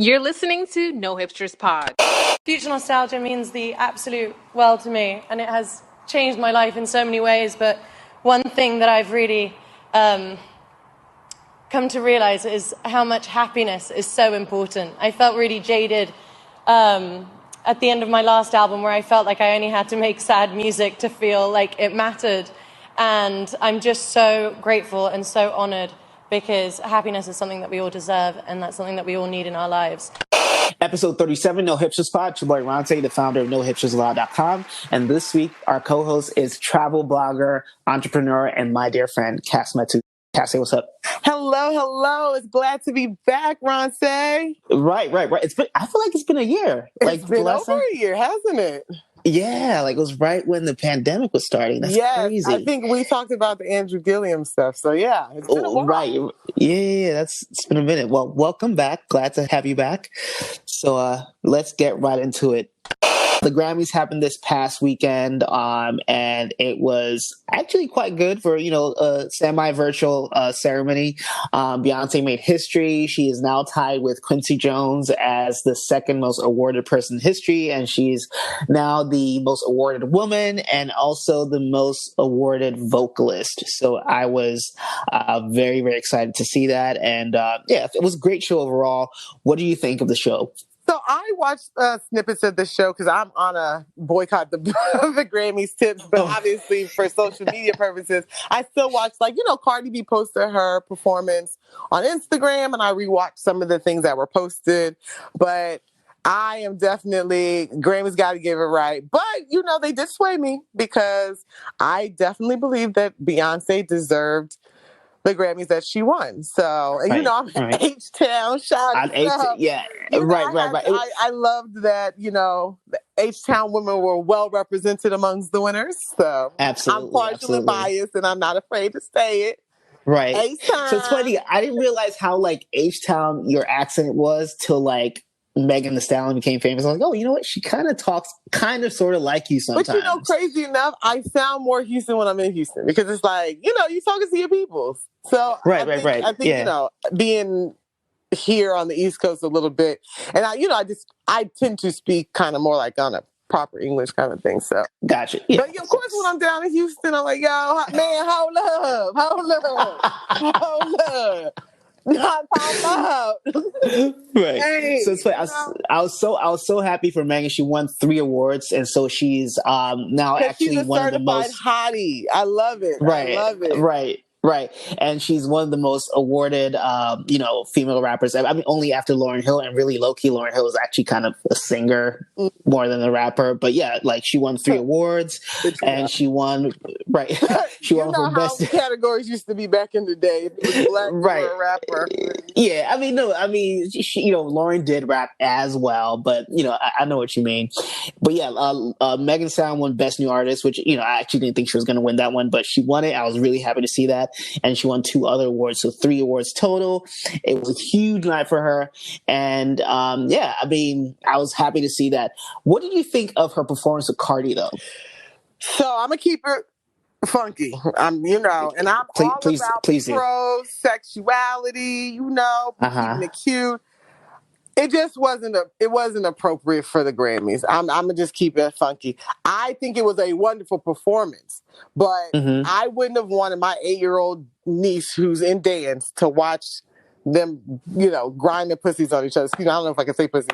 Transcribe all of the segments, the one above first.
You're listening to No Hipsters Pod. Future nostalgia means the absolute world to me, and it has changed my life in so many ways. But one thing that I've really come to realize is how much happiness is so important. I felt really jaded at the end of my last album, where I felt like I only had to make sad music to feel like it mattered. And I'm just so grateful and so honored, because happiness is something that we all deserve, and that's something that we all need in our lives. Episode 37, No Hipsters Pod. Your boy Ronte, the founder of NoHipstersAllowed.com. And this week, our co-host is travel blogger, entrepreneur, and my dear friend, Cass Metu. Cass, say what's up. Hello. It's glad to be back, Ronte. Right. I feel like it's been a year. It's been over a year, hasn't it? Yeah, like it was right when the pandemic was starting. That's crazy. I think we talked about the Andrew Gilliam stuff. So yeah, it's been a while. Right. Yeah, it's been a minute. Well, welcome back. Glad to have you back. So let's get right into it. The Grammys happened this past weekend, and it was actually quite good for, a semi-virtual ceremony. Beyonce made history. She is now tied with Quincy Jones as the second most awarded person in history, and she's now the most awarded woman and also the most awarded vocalist. So I was very, very excited to see that, and it was a great show overall. What do you think of the show? So I watched snippets of the show because I'm on a boycott the Grammys tips, but obviously for social media purposes, I still watch, Cardi B posted her performance on Instagram, and I rewatched some of the things that were posted. But I am definitely, Grammys got to give it right. But, they did sway me, because I definitely believe that Beyonce deserved the Grammys that she won. So, and I'm H-Town, shout out. Yeah, right. I loved that, the H-Town women were well represented amongst the winners. So absolutely, I'm partially biased, and I'm not afraid to say it. Right. H-Town. So it's funny. I didn't realize how H-Town your accent was till Megan Thee Stallion became famous. I was like, oh, you know what? She kind of talks sort of like you sometimes. But crazy enough, I sound more Houston when I'm in Houston, because it's you talking to your people. So right. I think, being here on the East Coast a little bit, and I tend to speak kind of more on a proper English kind of thing. So gotcha. Yeah. But of course, when I'm down in Houston, I'm like, yo, man, hold up. Not out. Right. Hey, so it's funny. I was so happy for Megan. She won 3 awards, and so she's now actually she's a one of the certified most hottie. I love it. Right. I love it. Right. And she's one of the most awarded, female rappers. I mean, only after Lauryn Hill, and really low-key, Lauryn Hill is actually kind of a singer more than a rapper. But yeah, she won 3 awards, and she won, right. She won for best. Categories used to be back in the day. If it was black, right. You were a rapper. Yeah. She, Lauryn did rap as well, but I know what you mean. But yeah, Megan Thee Stallion won Best New Artist, which, I actually didn't think she was going to win that one, but she won it. I was really happy to see that. And she won 2 other awards, so 3 awards total. It was a huge night for her. And I was happy to see that. What did you think of her performance with Cardi, though? So I'm going to keep it funky. And I'm all about pro sexuality, keeping it cute. It just wasn't appropriate for the Grammys. I'm gonna just keep it funky. I think it was a wonderful performance, but I wouldn't have wanted my 8-year-old niece who's in dance to watch them, grind their pussies on each other. I don't know if I can say pussy.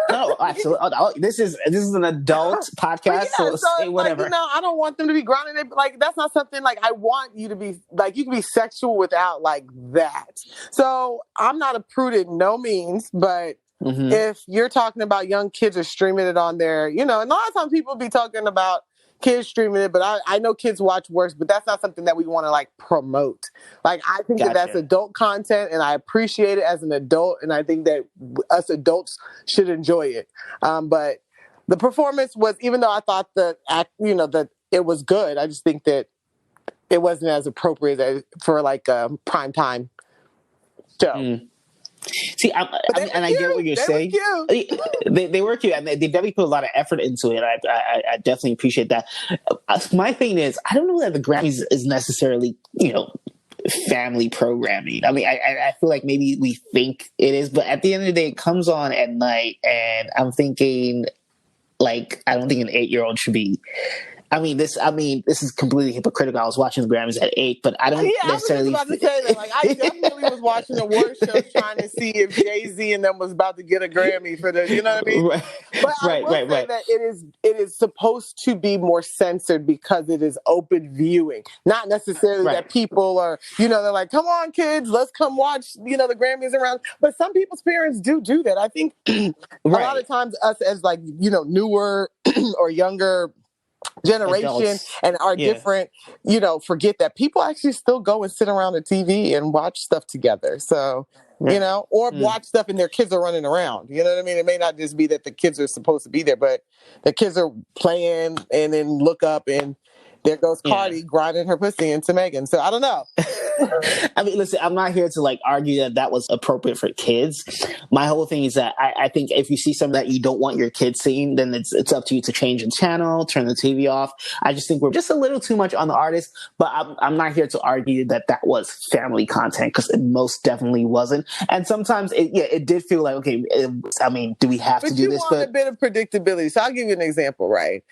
No, absolutely. This is an adult podcast, so say whatever. I don't want them to be grinding it. That's not something I want you to be you can be sexual without that. So I'm not a prude, no means, but if you're talking about young kids are streaming it on there, and a lot of times people be talking about kids streaming it, but I know kids watch worse, but that's not something that we want to promote. I think that that's adult content, and I appreciate it as an adult, and I think that us adults should enjoy it. But the performance was, even though I thought that it was good, I just think that it wasn't as appropriate for a prime time show. See, I get what you're saying. They were cute, and they definitely put a lot of effort into it. I definitely appreciate that. My thing is, I don't know that the Grammys is necessarily, family programming. I mean, I feel like maybe we think it is, but at the end of the day, it comes on at night, and I'm thinking, like, I don't think an 8-year-old should be. I mean, this is completely hypocritical. I was watching the Grammys at 8, but I don't necessarily. I was just about to say that. Like, I definitely was watching award shows trying to see if Jay-Z and them was about to get a Grammy for the, you know what I mean? Right, but I will say that it is supposed to be more censored because it is open viewing, not necessarily that people are, you know, they're like, come on, kids, let's come watch, you know, the Grammys around. But some people's parents do that. I think a lot of times us as, like, you know, newer or younger generation adults. And are different, you know, forget that people actually still go and sit around the TV and watch stuff together. So, you know, or watch stuff and their kids are running around. You know what I mean? It may not just be that the kids are supposed to be there, but the kids are playing and then look up and there goes Cardi grinding her pussy into Megan. So I don't know. I mean, listen, I'm not here to like argue that that was appropriate for kids. My whole thing is that I think if you see something that you don't want your kids seeing, then it's up to you to change the channel, turn the TV off. I just think we're just a little too much on the artist, but I'm not here to argue that that was family content, because it most definitely wasn't. And sometimes it did feel like, okay, I mean, do we have to do this? But you want a bit of predictability. So I'll give you an example, right?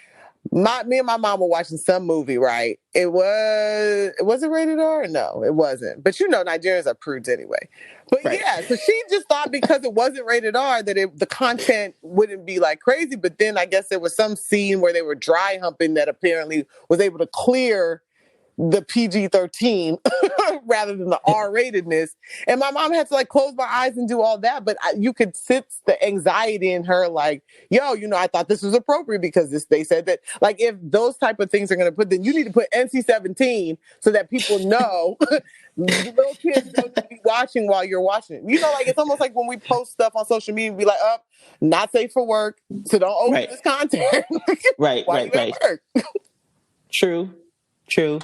Me and my mom were watching some movie, right? Was it rated R? No, it wasn't. But you know, Nigerians are prudes anyway. But so she just thought because it wasn't rated R that the content wouldn't be like crazy. But then I guess there was some scene where they were dry humping that apparently was able to clear the PG-13 rather than the R-ratedness. And my mom had to like close my eyes and do all that. But you could sense the anxiety in her, like, yo, you know, I thought this was appropriate because they said that, like, if those type of things are going to put, then you need to put NC-17 so that people know little kids don't need to be watching while you're watching it. You know, like, it's almost like when we post stuff on social media and be like, not safe for work, so don't open this content. Right. True.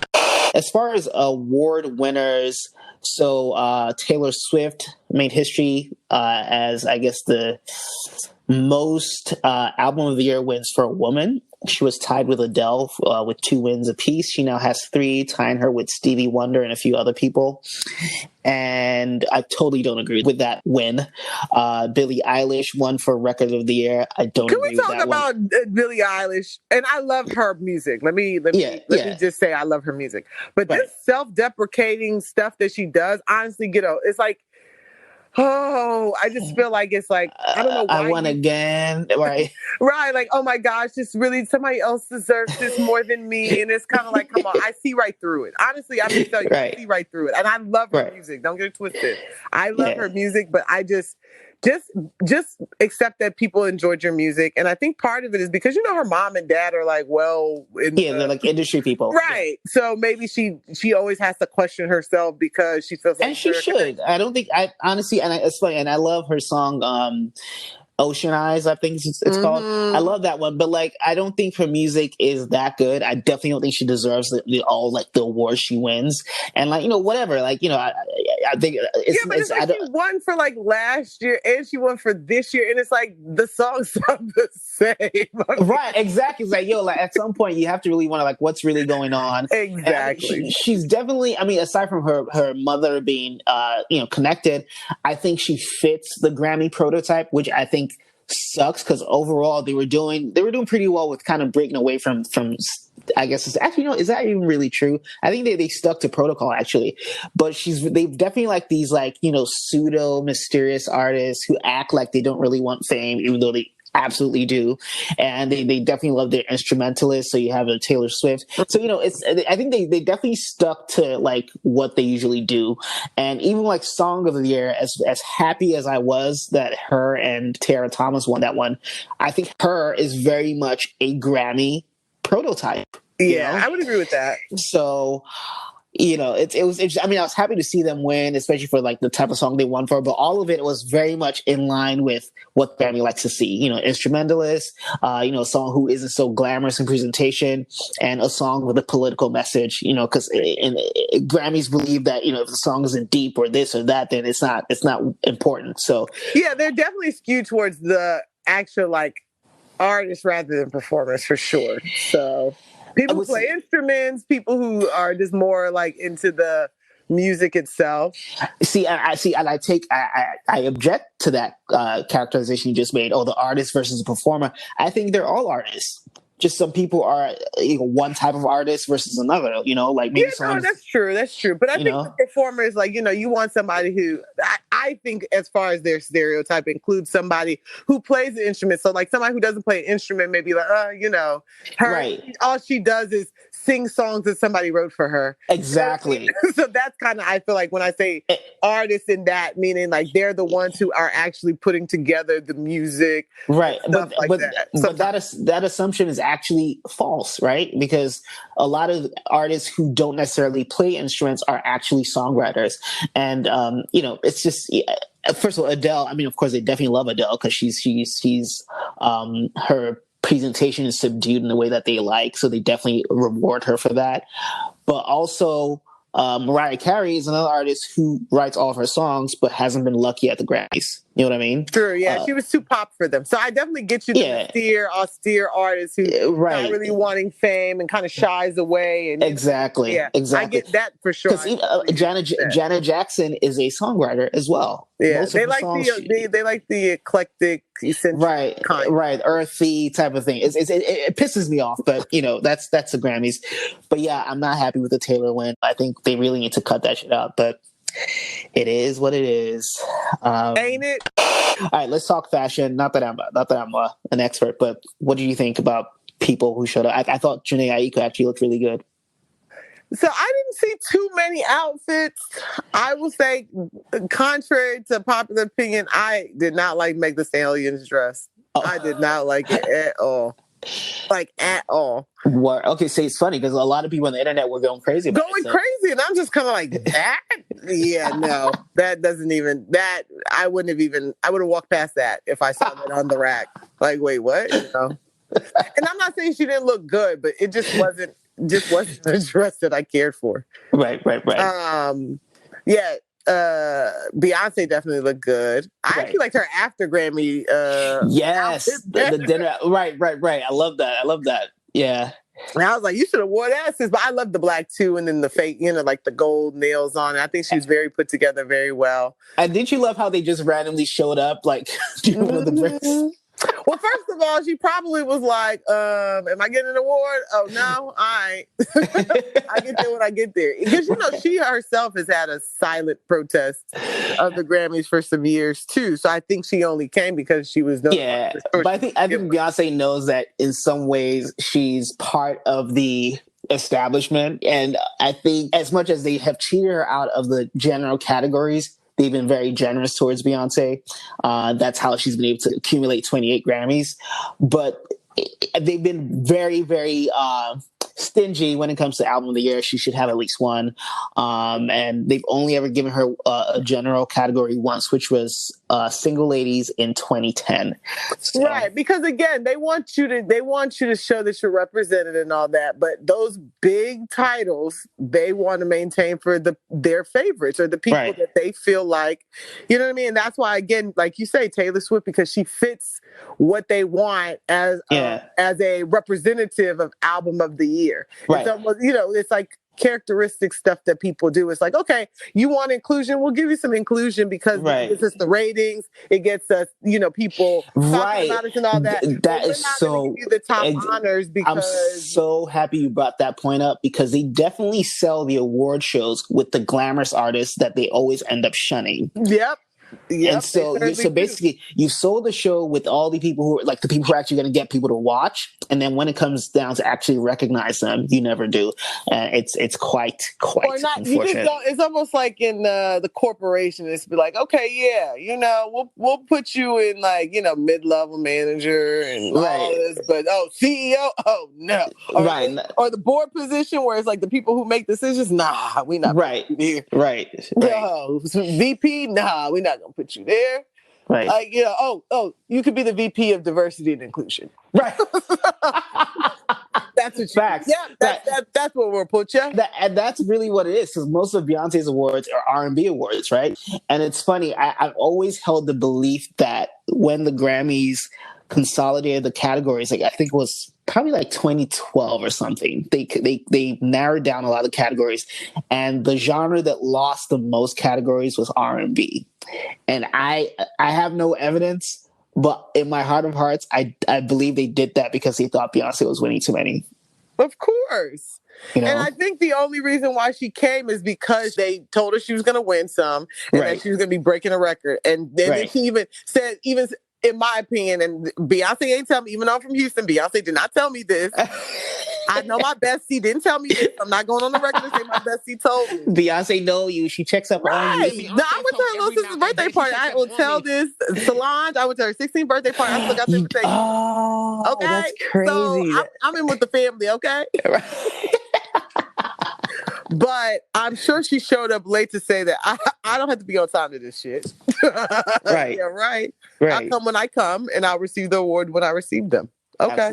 As far as award winners, so Taylor Swift made history as, I guess, the most album of the year wins for a woman. She was tied with Adele with 2 wins apiece. She now has 3, tying her with Stevie Wonder and a few other people. And I totally don't agree with that win. Billie Eilish won for Record of the Year. I don't agree with that one. Can we talk about Billie Eilish? And I love her music. Let me just say I love her music. But this self-deprecating stuff that she does, honestly, it's like, I just feel like it's like, I don't know why. I won again, right? Right, like, oh my gosh, just really, somebody else deserves this more than me. And it's kind of like, come on, I see right through it. Honestly, I can tell you, I see right through it. And I love her music. Don't get it twisted. I love her music, but I just accept that people enjoyed your music. And I think part of it is because, you know, her mom and dad are like, they're like industry people. Right. So maybe she always has to question herself because she feels like, and she should. I don't think, honestly, and it's funny, and I love her song, Ocean Eyes, I think it's called. I love that one, but like, I don't think her music is that good. I definitely don't think she deserves all like the awards she wins. And like, you know, whatever, like, you know, I think it's like she won for like last year and she won for this year, and it's like the songs sound the same. Right, exactly. It's like, yo, like at some point you have to really want to like, what's really going on? Exactly. She's definitely, I mean, aside from her mother being, you know, connected, I think she fits the Grammy prototype, which I think sucks because overall they were doing pretty well with kind of breaking away from I guess it's actually, you know, is that even really true? I think they stuck to protocol actually, but they've definitely like these like, you know, pseudo mysterious artists who act like they don't really want fame even though they absolutely do, and they definitely love their instrumentalists. So you have a Taylor Swift. So, you know, I think they definitely stuck to like what they usually do. And even like Song of the Year, as happy as I was that her and Tara Thomas won that one, I think Her is very much a Grammy prototype. Yeah, you know? I would agree with that. So, you know, it was I mean, I was happy to see them win, especially for like the type of song they won for, but all of it was very much in line with what Grammy likes to see. You know, instrumentalist, you know, a song who isn't so glamorous in presentation, and a song with a political message, you know, because Grammys believe that, you know, if the song isn't deep or this or that, then it's not important. So yeah, they're definitely skewed towards the actual like artists rather than performers for sure. So people who play instruments, people who are just more like into the music itself. See, and I object to that characterization you just made. Oh, the artist versus the performer. I think they're all artists. Just some people are one type of artist versus another. Like maybe someone. That's true. That's true. But I think the performer is like, you want somebody who I think, as far as their stereotype, includes somebody who plays the instrument. So like somebody who doesn't play an instrument, maybe like, her, right. All she does is sing songs that somebody wrote for her. Exactly. So that's kind of, I feel like when I say artists in that, meaning like they're the ones who are actually putting together the music. Right. But that assumption is actually false, right? Because a lot of artists who don't necessarily play instruments are actually songwriters. And, it's just, first of all, Adele, I mean, of course, they definitely love Adele because she's her presentation is subdued in the way that they like. So they definitely reward her for that. But also, Mariah Carey is another artist who writes all of her songs, but hasn't been lucky at the Grammys. You know what I mean? True, yeah. She was too pop for them. So I definitely get you the austere artist who's not really wanting fame and kind of shies away. And exactly. I get that for sure. Because Janet Jackson is a songwriter as well. Yeah, they like the eclectic, eccentric kind. Right, earthy type of thing. It pisses me off, but that's the Grammys. But yeah, I'm not happy with the Taylor win. I think they really need to cut that shit out. But it is what it is. Ain't it? All right, let's talk fashion. Not that I'm an expert, but what do you think about people who showed up? I thought Janae Aiko actually looked really good. So I didn't see too many outfits. I will say, contrary to popular opinion, I did not like Meg Thee Stallion's dress. Oh. I did not like it at all. Like, at all. What? Okay, so it's funny because a lot of people on the internet were going crazy about it. Crazy, and I'm just kind of like, that? Yeah, no, that doesn't even, that, I would have walked past that if I saw that on the rack. Like, wait, what? And I'm not saying she didn't look good, but it just wasn't a dress that I cared for. Right. Beyonce definitely looked good. I actually liked her after Grammy. Yes, the dinner. Right. I love that. Yeah. And I was like, you should have worn that, but I love the black too, and then the fake, like the gold nails on it. I think she was very put together, very well. And didn't you love how they just randomly showed up, like, one of the bricks? Well, first of all, she probably was like, am I getting an award? Oh, no, I get there when I get there. Because, she herself has had a silent protest of the Grammys for some years, too. So I think she only came because she was... But I think Beyonce knows that in some ways she's part of the establishment. And I think as much as they have cheated her out of the general categories, they've been very generous towards Beyonce. That's how she's been able to accumulate 28 Grammys. But they've been very, very stingy when it comes to album of the year. She should have at least one. And they've only ever given her a general category once, which was Single Ladies in 2010. So. Right, because again, they want you to show that you're represented and all that. But those big titles, they want to maintain for their favorites or the people that they feel like, you know what I mean? And that's why, again, like you say, Taylor Swift, because she fits what they want as a representative of album of the year. Right. It's almost, it's like characteristic stuff that people do. It's like, okay, you want inclusion? We'll give you some inclusion because it gets us the ratings. It gets us, people talking about it and all that. That is so... give you the top honors because... I'm so happy you brought that point up because they definitely sell the award shows with the glamorous artists that they always end up shunning. Yep. And so basically, you sold the show with all the people who are like the people who are actually going to get people to watch, and then when it comes down to actually recognize them, you never do. It's quite or not, unfortunate. It's almost like in the corporation. It's be like, okay, we'll put you in like mid-level manager and all this, but CEO, no, or the board position where it's like the people who make decisions. Nah, we not here. Right. No, VP. Nah, we not gonna put you there. Right. Like, you could be the VP of diversity and inclusion. Right. That's what facts. Yeah, that's what we'll put you. And that's really what it is, because most of Beyonce's awards are R&B awards, right? And it's funny, I've always held the belief that when the Grammys consolidated the categories, like I think it was probably like 2012 or something. They narrowed down a lot of categories, and the genre that lost the most categories was R&B. And I have no evidence, but in my heart of hearts, I believe they did that because they thought Beyonce was winning too many. Of course. You know? And I think the only reason why she came is because they told her she was going to win some and that she was going to be breaking a record. And then she even said, even in my opinion, and Beyonce ain't tell me, even though I'm from Houston, Beyonce did not tell me this. I know my bestie didn't tell me this. I'm not going on the record to say my bestie told me. Beyonce know you. She checks up on you. No, I went to her little sister's birthday party. I will tell this. Solange, I went to her 16th birthday party. I still got the invitation. Oh, okay? That's crazy. So I'm in with the family, okay? But I'm sure she showed up late to say that I don't have to be on time to this shit. Right. Yeah, right. I'll come when I come, and I'll receive the award when I receive them. Okay.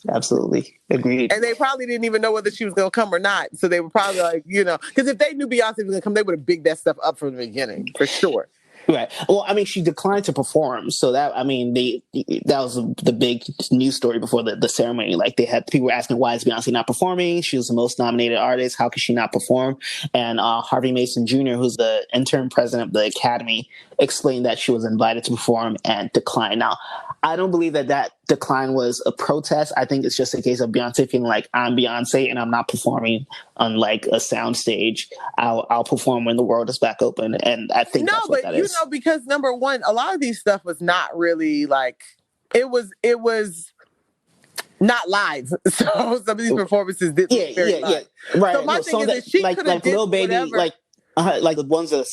Absolutely. Agreed. And they probably didn't even know whether she was going to come or not. So they were probably like, because if they knew Beyonce was going to come, they would have bigged that stuff up from the beginning, for sure. Right. Well, I mean, she declined to perform, so that was the big news story before the ceremony. Like, they had people were asking, why is Beyonce not performing? She was the most nominated artist. How could she not perform? And Harvey Mason Jr., who's the interim president of the Academy, explained that she was invited to perform and declined. Now, I don't believe that decline was a protest. I think it's just a case of Beyonce feeling like, I'm Beyonce and I'm not performing on like a sound stage. I'll perform when the world is back open. And I think that's what that is. Because number one, a lot of these stuff was not really like, it was not live. So some of these performances didn't look very live. Right. So my thing is that she could have did Lil Baby, whatever. Like the ones that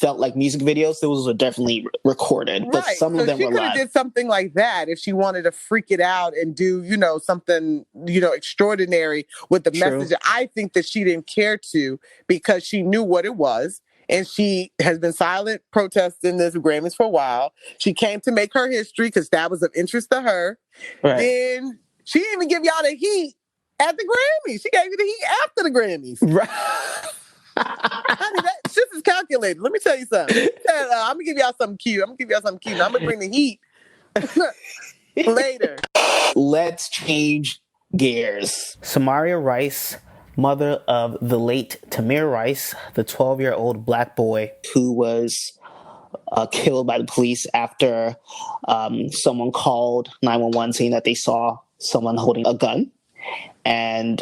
felt like music videos, those were definitely recorded, but some of them were live. She could have did something like that if she wanted to freak it out and do, something, extraordinary with the message. I think that she didn't care to because she knew what it was. And she has been silent protesting this Grammys for a while. She came to make her history because that was of interest to her. Right. Then she didn't even give y'all the heat at the Grammys. She gave you the heat after the Grammys. Right. Honey, that shit is calculated. Let me tell you something. I'm gonna give y'all something cute. I'm gonna bring the heat later. Let's change gears. Samaria Rice, mother of the late Tamir Rice, the 12-year-old black boy who was killed by the police after someone called 911 saying that they saw someone holding a gun. And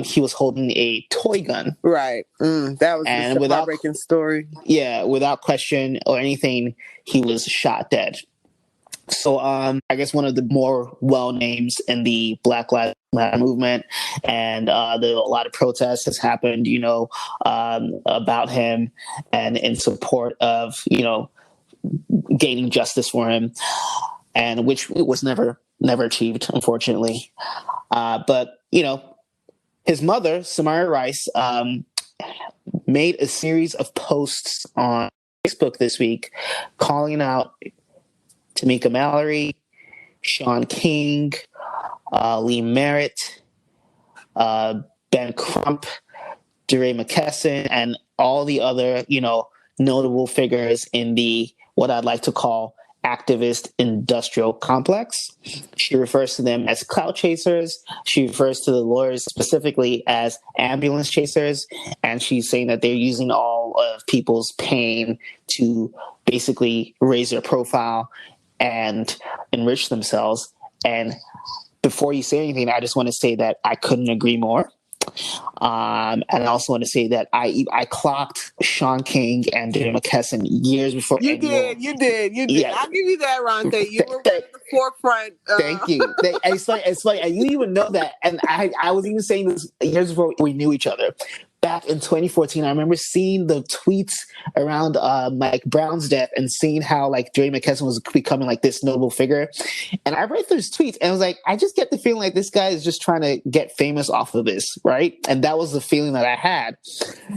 he was holding a toy gun. Right. That was a heartbreaking story. Yeah, without question or anything, he was shot dead. So I guess one of the more well names in the Black Lives Matter movement, and a lot of protests has happened, about him and in support of, gaining justice for him, and which was never achieved, unfortunately. But his mother, Samaria Rice, made a series of posts on Facebook this week calling out Tamika Mallory, Sean King, Lee Merritt, Ben Crump, DeRay McKesson, and all the other, notable figures in the what I'd like to call activist industrial complex. She refers to them as clout chasers. She refers to the lawyers specifically as ambulance chasers. And she's saying that they're using all of people's pain to basically raise their profile and enrich themselves. And before you say anything, I just want to say that I couldn't agree more. And I also want to say that I clocked Sean King and David McKesson years before. You did. Yeah. I'll give you that, Ronte. You were right at the forefront. Thank you. It's funny. And you even know that. And I was even saying this years before we knew each other. Back in 2014, I remember seeing the tweets around Mike Brown's death and seeing how Dre McKesson was becoming this notable figure. And I read those tweets and I was like, I just get the feeling like this guy is just trying to get famous off of this, right? And that was the feeling that I had.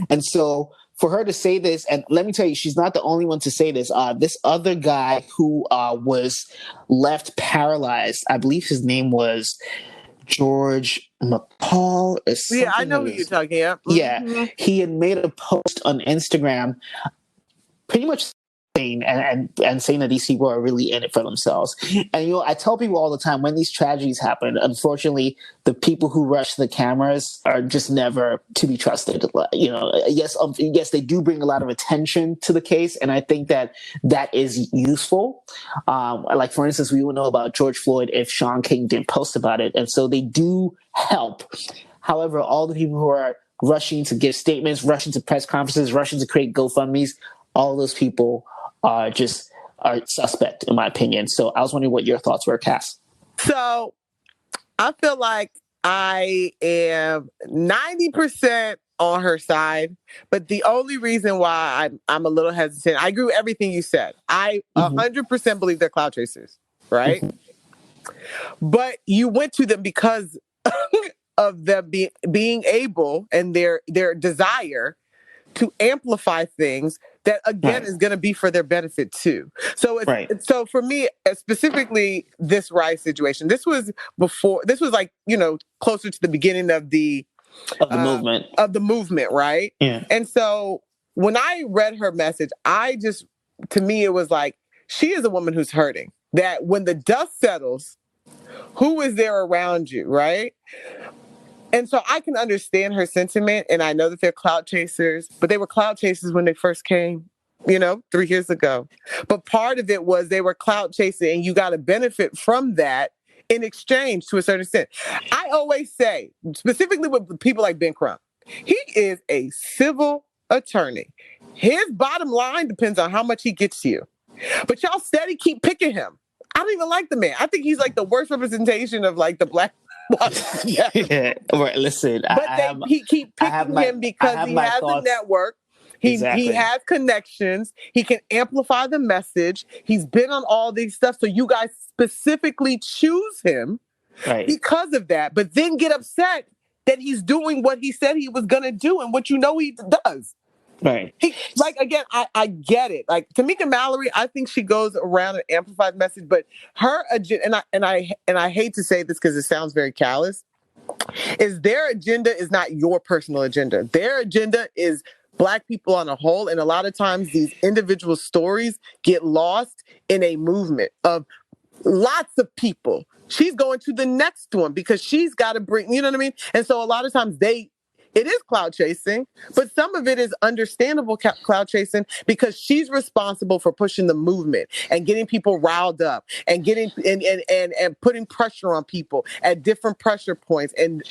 And so for her to say this, and let me tell you, she's not the only one to say this. This other guy who was left paralyzed, I believe his name was George McCall or something. Yeah, I know who you're talking about. Yeah, he had made a post on Instagram pretty much and saying that these people are really in it for themselves. And I tell people all the time, when these tragedies happen, unfortunately, the people who rush the cameras are just never to be trusted. Yes, they do bring a lot of attention to the case, and I think that is useful. Like, for instance, we would know about George Floyd if Shaun King didn't post about it, and so they do help. However, all the people who are rushing to give statements, rushing to press conferences, rushing to create GoFundMes, all those people are suspect, in my opinion. So I was wondering what your thoughts were, Cass. So I feel like I am 90% on her side, but the only reason why I'm a little hesitant, I agree with everything you said. I 100% believe they're cloud chasers, right? But you went to them because of them being able and their desire to amplify things that, again, is going to be for their benefit too. So so for me, specifically this Rice situation, this was like, closer to the beginning of the movement, right? Yeah. And so when I read her message, to me, it was like, she is a woman who's hurting, that when the dust settles, who is there around you, right? And so I can understand her sentiment, and I know that they're clout chasers, but they were clout chasers when they first came, 3 years ago. But part of it was they were clout chasing, and you got to benefit from that in exchange to a certain extent. I always say, specifically with people like Ben Crump, he is a civil attorney. His bottom line depends on how much he gets you. But y'all steady keep picking him. I don't even like the man. I think he's like the worst representation of like the black. Yeah. Right. Listen, he keep picking him because he has a network. He has connections. He can amplify the message. He's been on all these stuff. So you guys specifically choose him because of that, but then get upset that he's doing what he said he was going to do and what he does. Right. I get it. Like, Tamika Mallory, I think she goes around and amplifies the message, but her agenda, and I hate to say this because it sounds very callous, is their agenda is not your personal agenda. Their agenda is Black people on a whole, and a lot of times these individual stories get lost in a movement of lots of people. She's going to the next one because she's got to bring, you know what I mean? And so a lot of times it is cloud chasing, but some of it is understandable cloud chasing because she's responsible for pushing the movement and getting people riled up and getting and putting pressure on people at different pressure points. And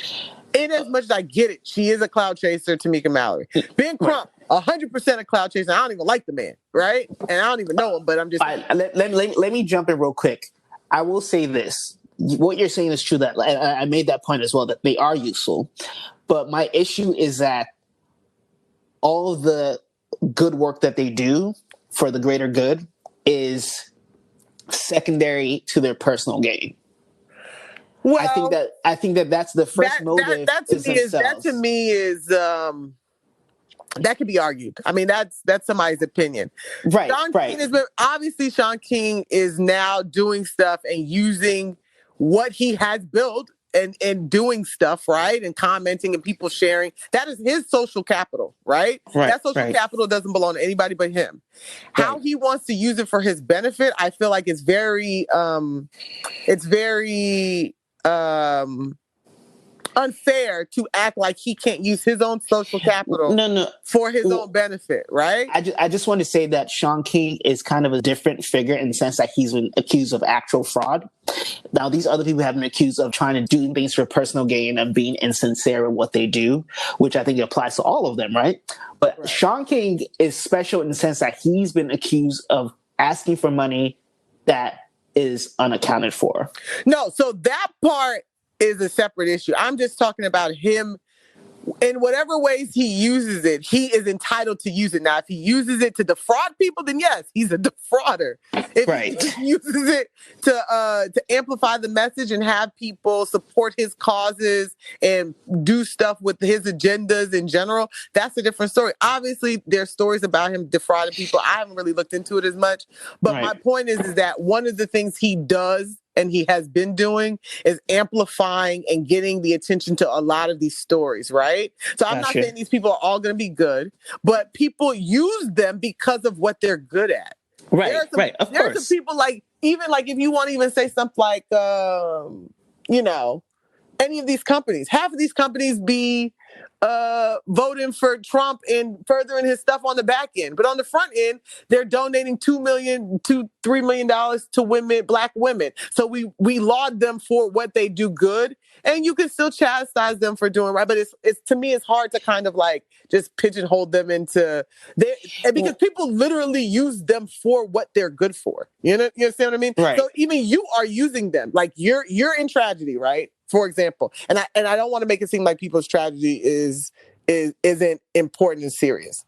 in as much as I get it, she is a cloud chaser, Tamika Mallory. Ben Crump, 100% a cloud chaser. I don't even like the man, right? And I don't even know him, but I'm just... Let me jump in real quick. I will say this. What you're saying is true. That I made that point as well, that they are useful. But my issue is that all of the good work that they do for the greater good is secondary to their personal gain. Well, I think that that's the first motive. That to me is that could be argued. I mean, that's somebody's opinion. Right. Obviously Shaun King is now doing stuff and using what he has built and doing stuff, right? And commenting and people sharing. That is his social capital, right? That social capital doesn't belong to anybody but him. How he wants to use it for his benefit, I feel like it's very unfair to act like he can't use his own social capital for his own benefit, right? I just want to say that Shaun King is kind of a different figure in the sense that he's been accused of actual fraud. Now, these other people have been accused of trying to do things for personal gain and being insincere in what they do, which I think applies to all of them, right? But Shaun King is special in the sense that he's been accused of asking for money that is unaccounted for. No, so that part is a separate issue. I'm just talking about him in whatever ways he uses it. He is entitled to use it. Now, if he uses it to defraud people, then yes, he's a defrauder. If he uses it to amplify the message and have people support his causes and do stuff with his agendas in general, that's a different story. Obviously, there's stories about him defrauding people. I haven't really looked into it as much. But my point is that one of the things he does and he has been doing is amplifying and getting the attention to a lot of these stories, right? So I'm not saying these people are all going to be good, but people use them because of what they're good at. Right, right, of There are some course. people like, even like, if you want to even say something like, you know, any of these companies, half of these companies be voting for Trump and furthering his stuff on the back end. But on the front end, they're donating $2 to $3 million to women, Black women. So we laud them for what they do good. And you can still chastise them for doing right. But it's to me, it's hard to kind of like just pigeonhole them into because people literally use them for what they're good for. You understand what I mean? Right. So even you are using them. Like you're in tragedy, right? For example, and I don't want to make it seem like people's tragedy isn't important and serious.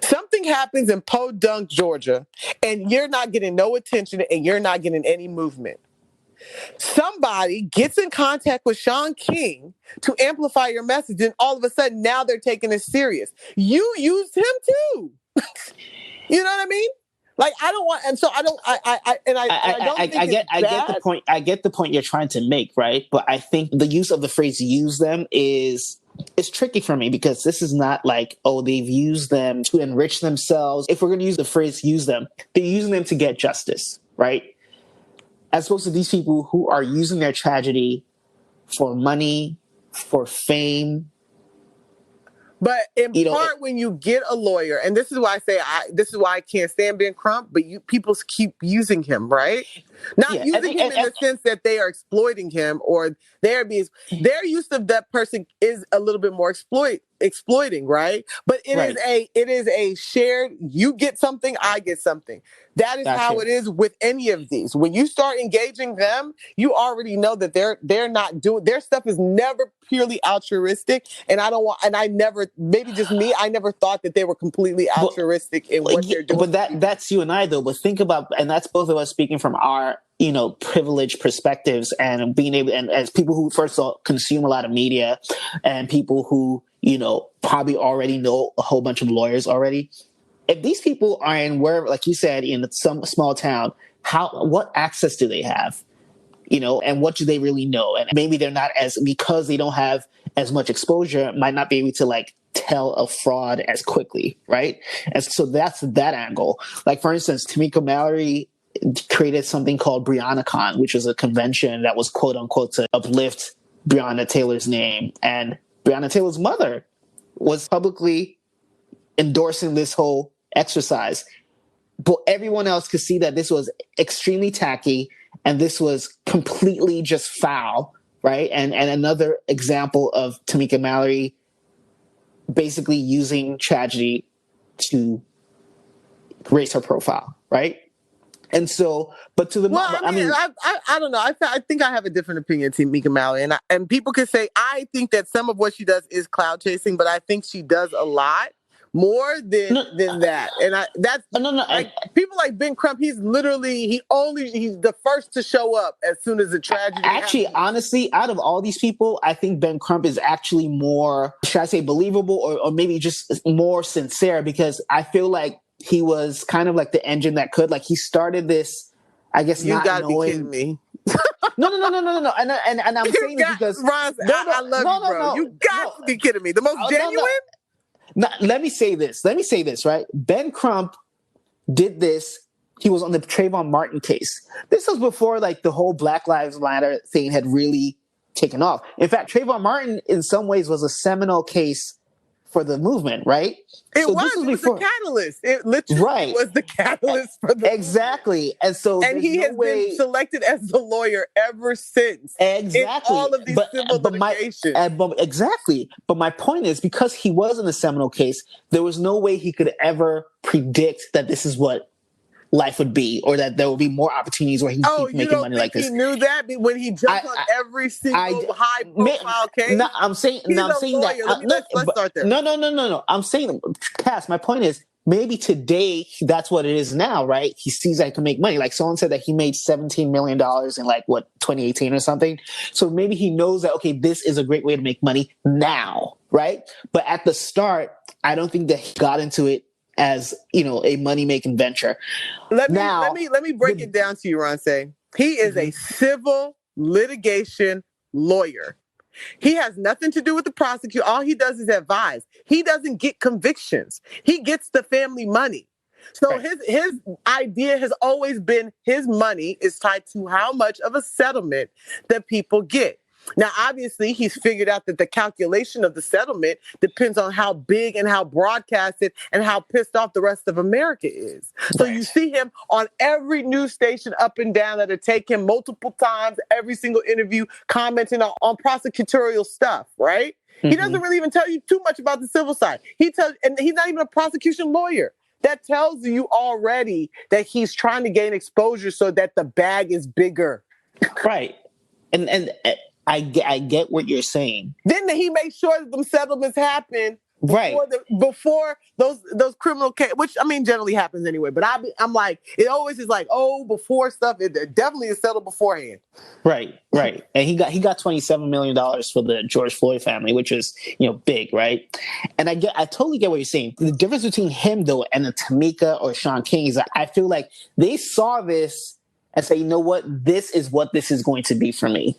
Something happens in Podunk, Georgia, and you're not getting no attention and you're not getting any movement. Somebody gets in contact with Sean King to amplify your message, and all of a sudden now they're taking it serious. You used him too. You know what I mean? Like I don't want, and so I don't. I don't think I get the point. I get the point you're trying to make, right? But I think the use of the phrase "use them" is tricky for me because this is not like, oh, they've used them to enrich themselves. If we're going to use the phrase "use them," they're using them to get justice, right? As opposed to these people who are using their tragedy for money, for fame. But in part, when you get a lawyer, and this is why I say this is why I can't stand Ben Crump, but people keep using him, right? Not using him in the sense that they are exploiting him or their use of that person is a little bit more exploiting, right? But it is a shared, you get something, I get something. That is how it is with any of these. When you start engaging them, you already know that they're not doing, their stuff is never purely altruistic. And I never, maybe just me, I never thought that they were completely altruistic in what they're doing. But that's you and I though. But think about, and that's both of us speaking from our, privileged perspectives and being able, and as people who first of all consume a lot of media and people who, probably already know a whole bunch of lawyers already. If these people are in wherever, like you said, in some small town, what access do they have? And what do they really know? And maybe they're not because they don't have as much exposure, might not be able to like tell a fraud as quickly, right? And so that's that angle. Like for instance, Tamika Mallory created something called BreonnaCon, which was a convention that was quote unquote to uplift Breonna Taylor's name. And Breonna Taylor's mother was publicly endorsing this whole exercise. But everyone else could see that this was extremely tacky and this was completely just foul, right? And another example of Tamika Mallory basically using tragedy to raise her profile, right? And so, but to the I don't know. I think I have a different opinion to Tamika Mallory, and people could say I think that some of what she does is cloud chasing, but I think she does a lot more than that. And people like Ben Crump, he's the first to show up as soon as the tragedy happens. Honestly, out of all these people, I think Ben Crump is actually more, should I say, believable or maybe just more sincere, because I feel like he was kind of like the engine that could, like he started this, I guess, you not gotta knowing. be kidding me. No. And I'm saying this because Ron, I love you, bro. You got to be kidding me. The most genuine. No, let me say this, right? Ben Crump did this. He was on the Trayvon Martin case. This was before like the whole Black Lives Matter thing had really taken off. In fact, Trayvon Martin in some ways was a seminal case for the movement, right? It was the catalyst. It literally was the catalyst for the exactly. Movement. And he has been selected as the lawyer ever since. Exactly. In all of these civil litigation. Exactly. But my point is, because he was in a seminal case, there was no way he could ever predict that this is what life would be, or that there would be more opportunities where he keep making money like this. He knew that when he jumped on every single high-profile case. No, I'm saying that. Let's start there. No. I'm saying, Cass, my point is, maybe today that's what it is now, right? He sees that he can make money. Like someone said that he made $17 million in like 2018 or something. So maybe he knows that, okay, this is a great way to make money now, right? But at the start, I don't think that he got into it as, a money-making venture. Let me break it down to you, Ronce. He is a civil litigation lawyer. He has nothing to do with the prosecutor. All he does is advise. He doesn't get convictions. He gets the family money. So his idea has always been his money is tied to how much of a settlement that people get. Now, obviously, he's figured out that the calculation of the settlement depends on how big and how broadcasted and how pissed off the rest of America is. So you see him on every news station up and down that'll take him multiple times, every single interview, commenting on prosecutorial stuff, right? Mm-hmm. He doesn't really even tell you too much about the civil side. And he's not even a prosecution lawyer. That tells you already that he's trying to gain exposure so that the bag is bigger. Right. And I get what you're saying. Then he makes sure that them settlements happen before those criminal cases, which I mean generally happens anyway. But I'm like, it always is like, before stuff, it definitely is settled beforehand. Right. And he got $27 million for the George Floyd family, which is big, right? And I totally get what you're saying. The difference between him though and the Tamika or Sean King is that I feel like they saw this and say, you know what, this is what this is going to be for me.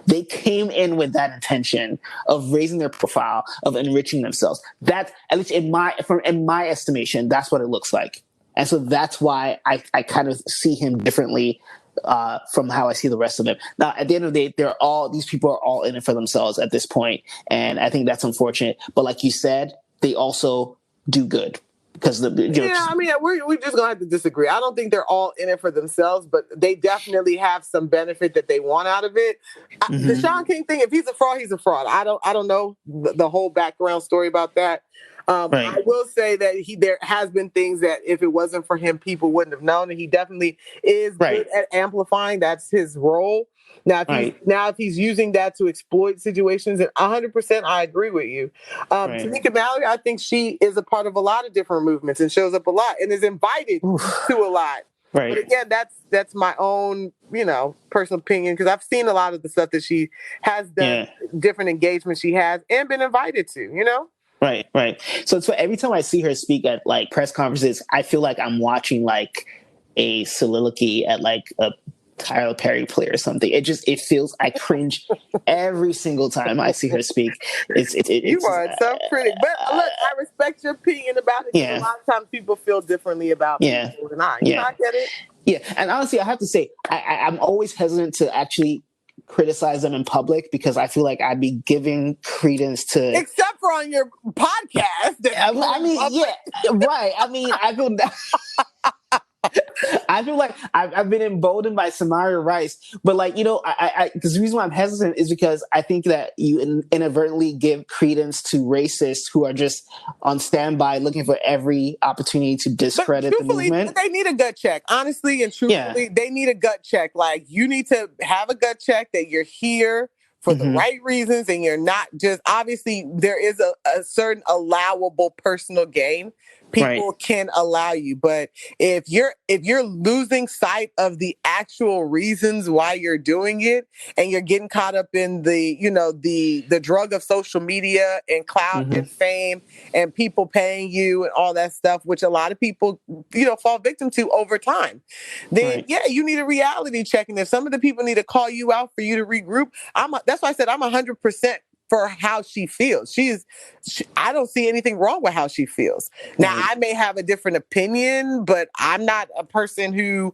They came in with that intention of raising their profile, of enriching themselves. That, at least in my estimation, that's what it looks like. And so that's why I kind of see him differently from how I see the rest of them. Now, at the end of the day, these people are all in it for themselves at this point, and I think that's unfortunate. But like you said, they also do good. Because we're just gonna have to disagree. I don't think they're all in it for themselves, but they definitely have some benefit that they want out of it. Mm-hmm. The Sean King thing, if he's a fraud, he's a fraud. I don't know the whole background story about that. I will say that there has been things that if it wasn't for him, people wouldn't have known, and he definitely is good at amplifying. That's his role. Now, if he's using that to exploit situations, and 100%, I agree with you. Tamika Mallory, I think she is a part of a lot of different movements and shows up a lot and is invited to a lot. Right. But again, that's my own, personal opinion, because I've seen a lot of the stuff that she has done, different engagements she has, and been invited to, Right. So every time I see her speak at like press conferences, I feel like I'm watching like a soliloquy at like a Tyler Perry play or something. It feels, I cringe every single time I see her speak. You are so pretty. But look, I respect your opinion about it. Yeah. A lot of times people feel differently about people than I. I get it. Yeah. And honestly, I have to say, I'm always hesitant to actually criticize them in public because I feel like I'd be giving credence to... Except for on your podcast. Right. I mean, I feel... I feel like I've been emboldened by Samara Rice, but because the reason why I'm hesitant is because I think that you inadvertently give credence to racists who are just on standby looking for every opportunity to discredit the movement. They need a gut check, honestly and truthfully. They need a gut check. Like, you need to have a gut check that you're here for the right reasons, and you're not just, obviously there is a certain allowable personal gain people can allow you, but if you're losing sight of the actual reasons why you're doing it, and you're getting caught up in the drug of social media and clout and fame and people paying you and all that stuff, which a lot of people fall victim to over time, then you need a reality check. And if some of the people need to call you out for you to regroup, that's why I said I'm 100% for how she feels. I don't see anything wrong with how she feels. Now, I may have a different opinion, but I'm not a person who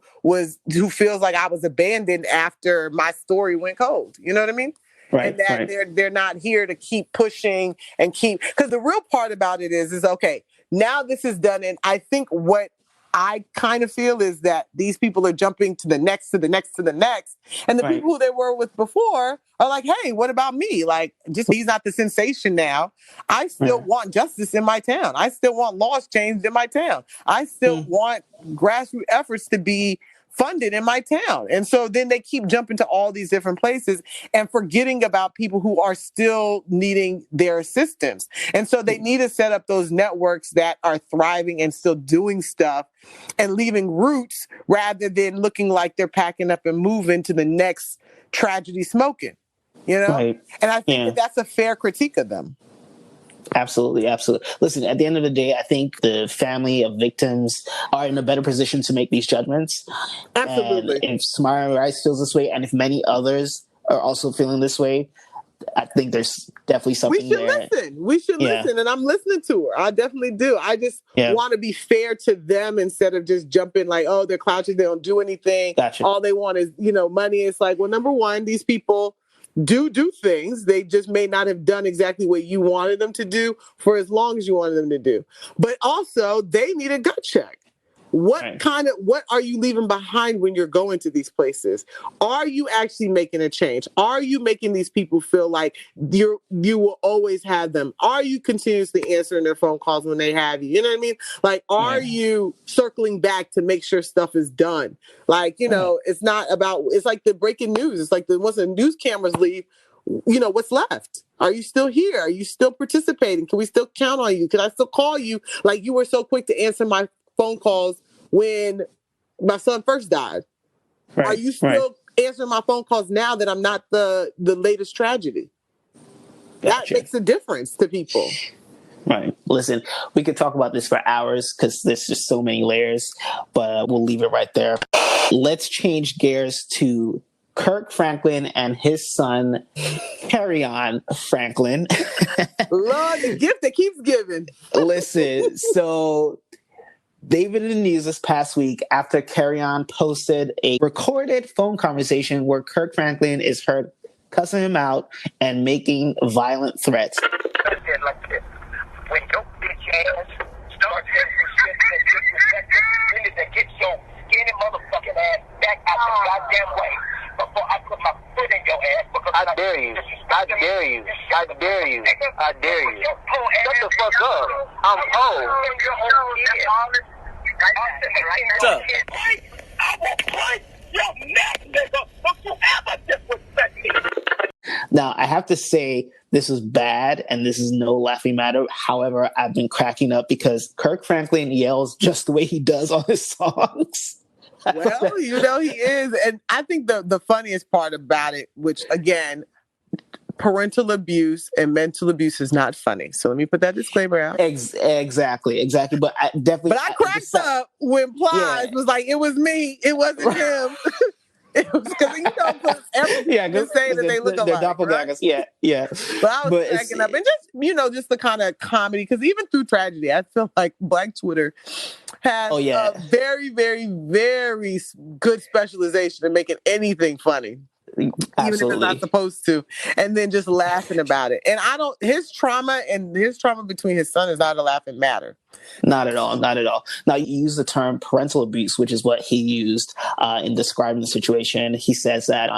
feels like I was abandoned after my story went cold. You know what I mean? Right. And that they're not here to keep pushing and because the real part about it is okay, now this is done. And I think what I kind of feel is that these people are jumping to the next, to the next, to the next. And the people who they were with before are like, hey, what about me? Like, just he's not the sensation now. I still want justice in my town. I still want laws changed in my town. I still want grassroots efforts to be funded in my town. And so then they keep jumping to all these different places and forgetting about people who are still needing their assistance. And so they need to set up those networks that are thriving and still doing stuff and leaving roots rather than looking like they're packing up and moving to the next tragedy smoking, And I think that's a fair critique of them. Absolutely. Listen, at the end of the day, I think the family of victims are in a better position to make these judgments. Absolutely. And if Samara Rice feels this way, and if many others are also feeling this way, I think there's definitely something there. We should listen, and I'm listening to her. I definitely do. I just want to be fair to them instead of just jumping like, oh, they're clouters, they don't do anything. Gotcha. All they want is, money. It's like, well, number one, these people do things. They just may not have done exactly what you wanted them to do for as long as you wanted them to do. But also, they need a gut check. What are you leaving behind when you're going to these places? Are you actually making a change? Are you making these people feel like you will always have them? Are you continuously answering their phone calls when they have you? You know what I mean? Like, are you circling back to make sure stuff is done? Like, it's not about, it's like the breaking news. It's like once the news cameras leave, what's left? Are you still here? Are you still participating? Can we still count on you? Can I still call you? Like, you were so quick to answer my phone calls when my son first died. Are you still answering my phone calls now that I'm not the latest tragedy? That makes a difference to people. Right. Listen, we could talk about this for hours because there's just so many layers, but we'll leave it right there. Let's change gears to Kirk Franklin and his son, Carry-On Franklin. Lord, the gift that keeps giving. Listen, so they've been in the news this past week after Carry-On posted a recorded phone conversation where Kirk Franklin is heard cussing him out and making violent threats. When your bitch ass starts to get your skinny motherfucking ass back out the goddamn way before I put my foot in your ass. Because I dare you. I dare you. I dare you. I dare you. Shut the fuck up. I'm old. What's up? I will break your neck, nigga, if you ever disrespect me. Now, I have to say, this is bad, and this is no laughing matter. However, I've been cracking up because Kirk Franklin yells just the way he does on his songs. Well, he is. And I think the funniest part about it, which, again, parental abuse and mental abuse is not funny. So let me put that disclaimer out. Exactly. But I definitely... But I cracked up when Plies was like, it was me. It wasn't him. It was because everyone's saying that they look alike. Doppelgangers. Right? Yeah. But I was cracking up. And just the kind of comedy, because even through tragedy, I feel like Black Twitter has a very, very, very good specialization in making anything funny. Absolutely. Even if it's not supposed to, and then just laughing about it. And his trauma between his son is not a laughing matter. Not at all. Now, you use the term parental abuse, which is what he used in describing the situation. He says that,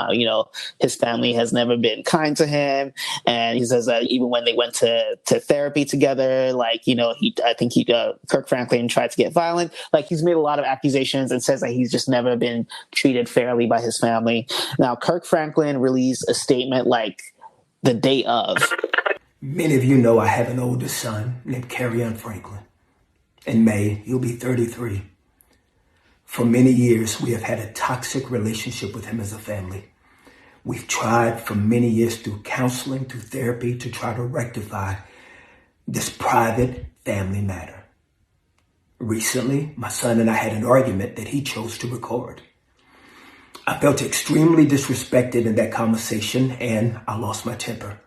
his family has never been kind to him. And he says that even when they went to therapy together, Kirk Franklin tried to get violent. Like, he's made a lot of accusations and says that he's just never been treated fairly by his family. Now, Kirk Franklin released a statement like the day of. Many of you know I have an older son named Carry-On Franklin. In May, he'll be 33. For many years, we have had a toxic relationship with him as a family. We've tried for many years through counseling, through therapy, to try to rectify this private family matter. Recently, my son and I had an argument that he chose to record. I felt extremely disrespected in that conversation, and I lost my temper.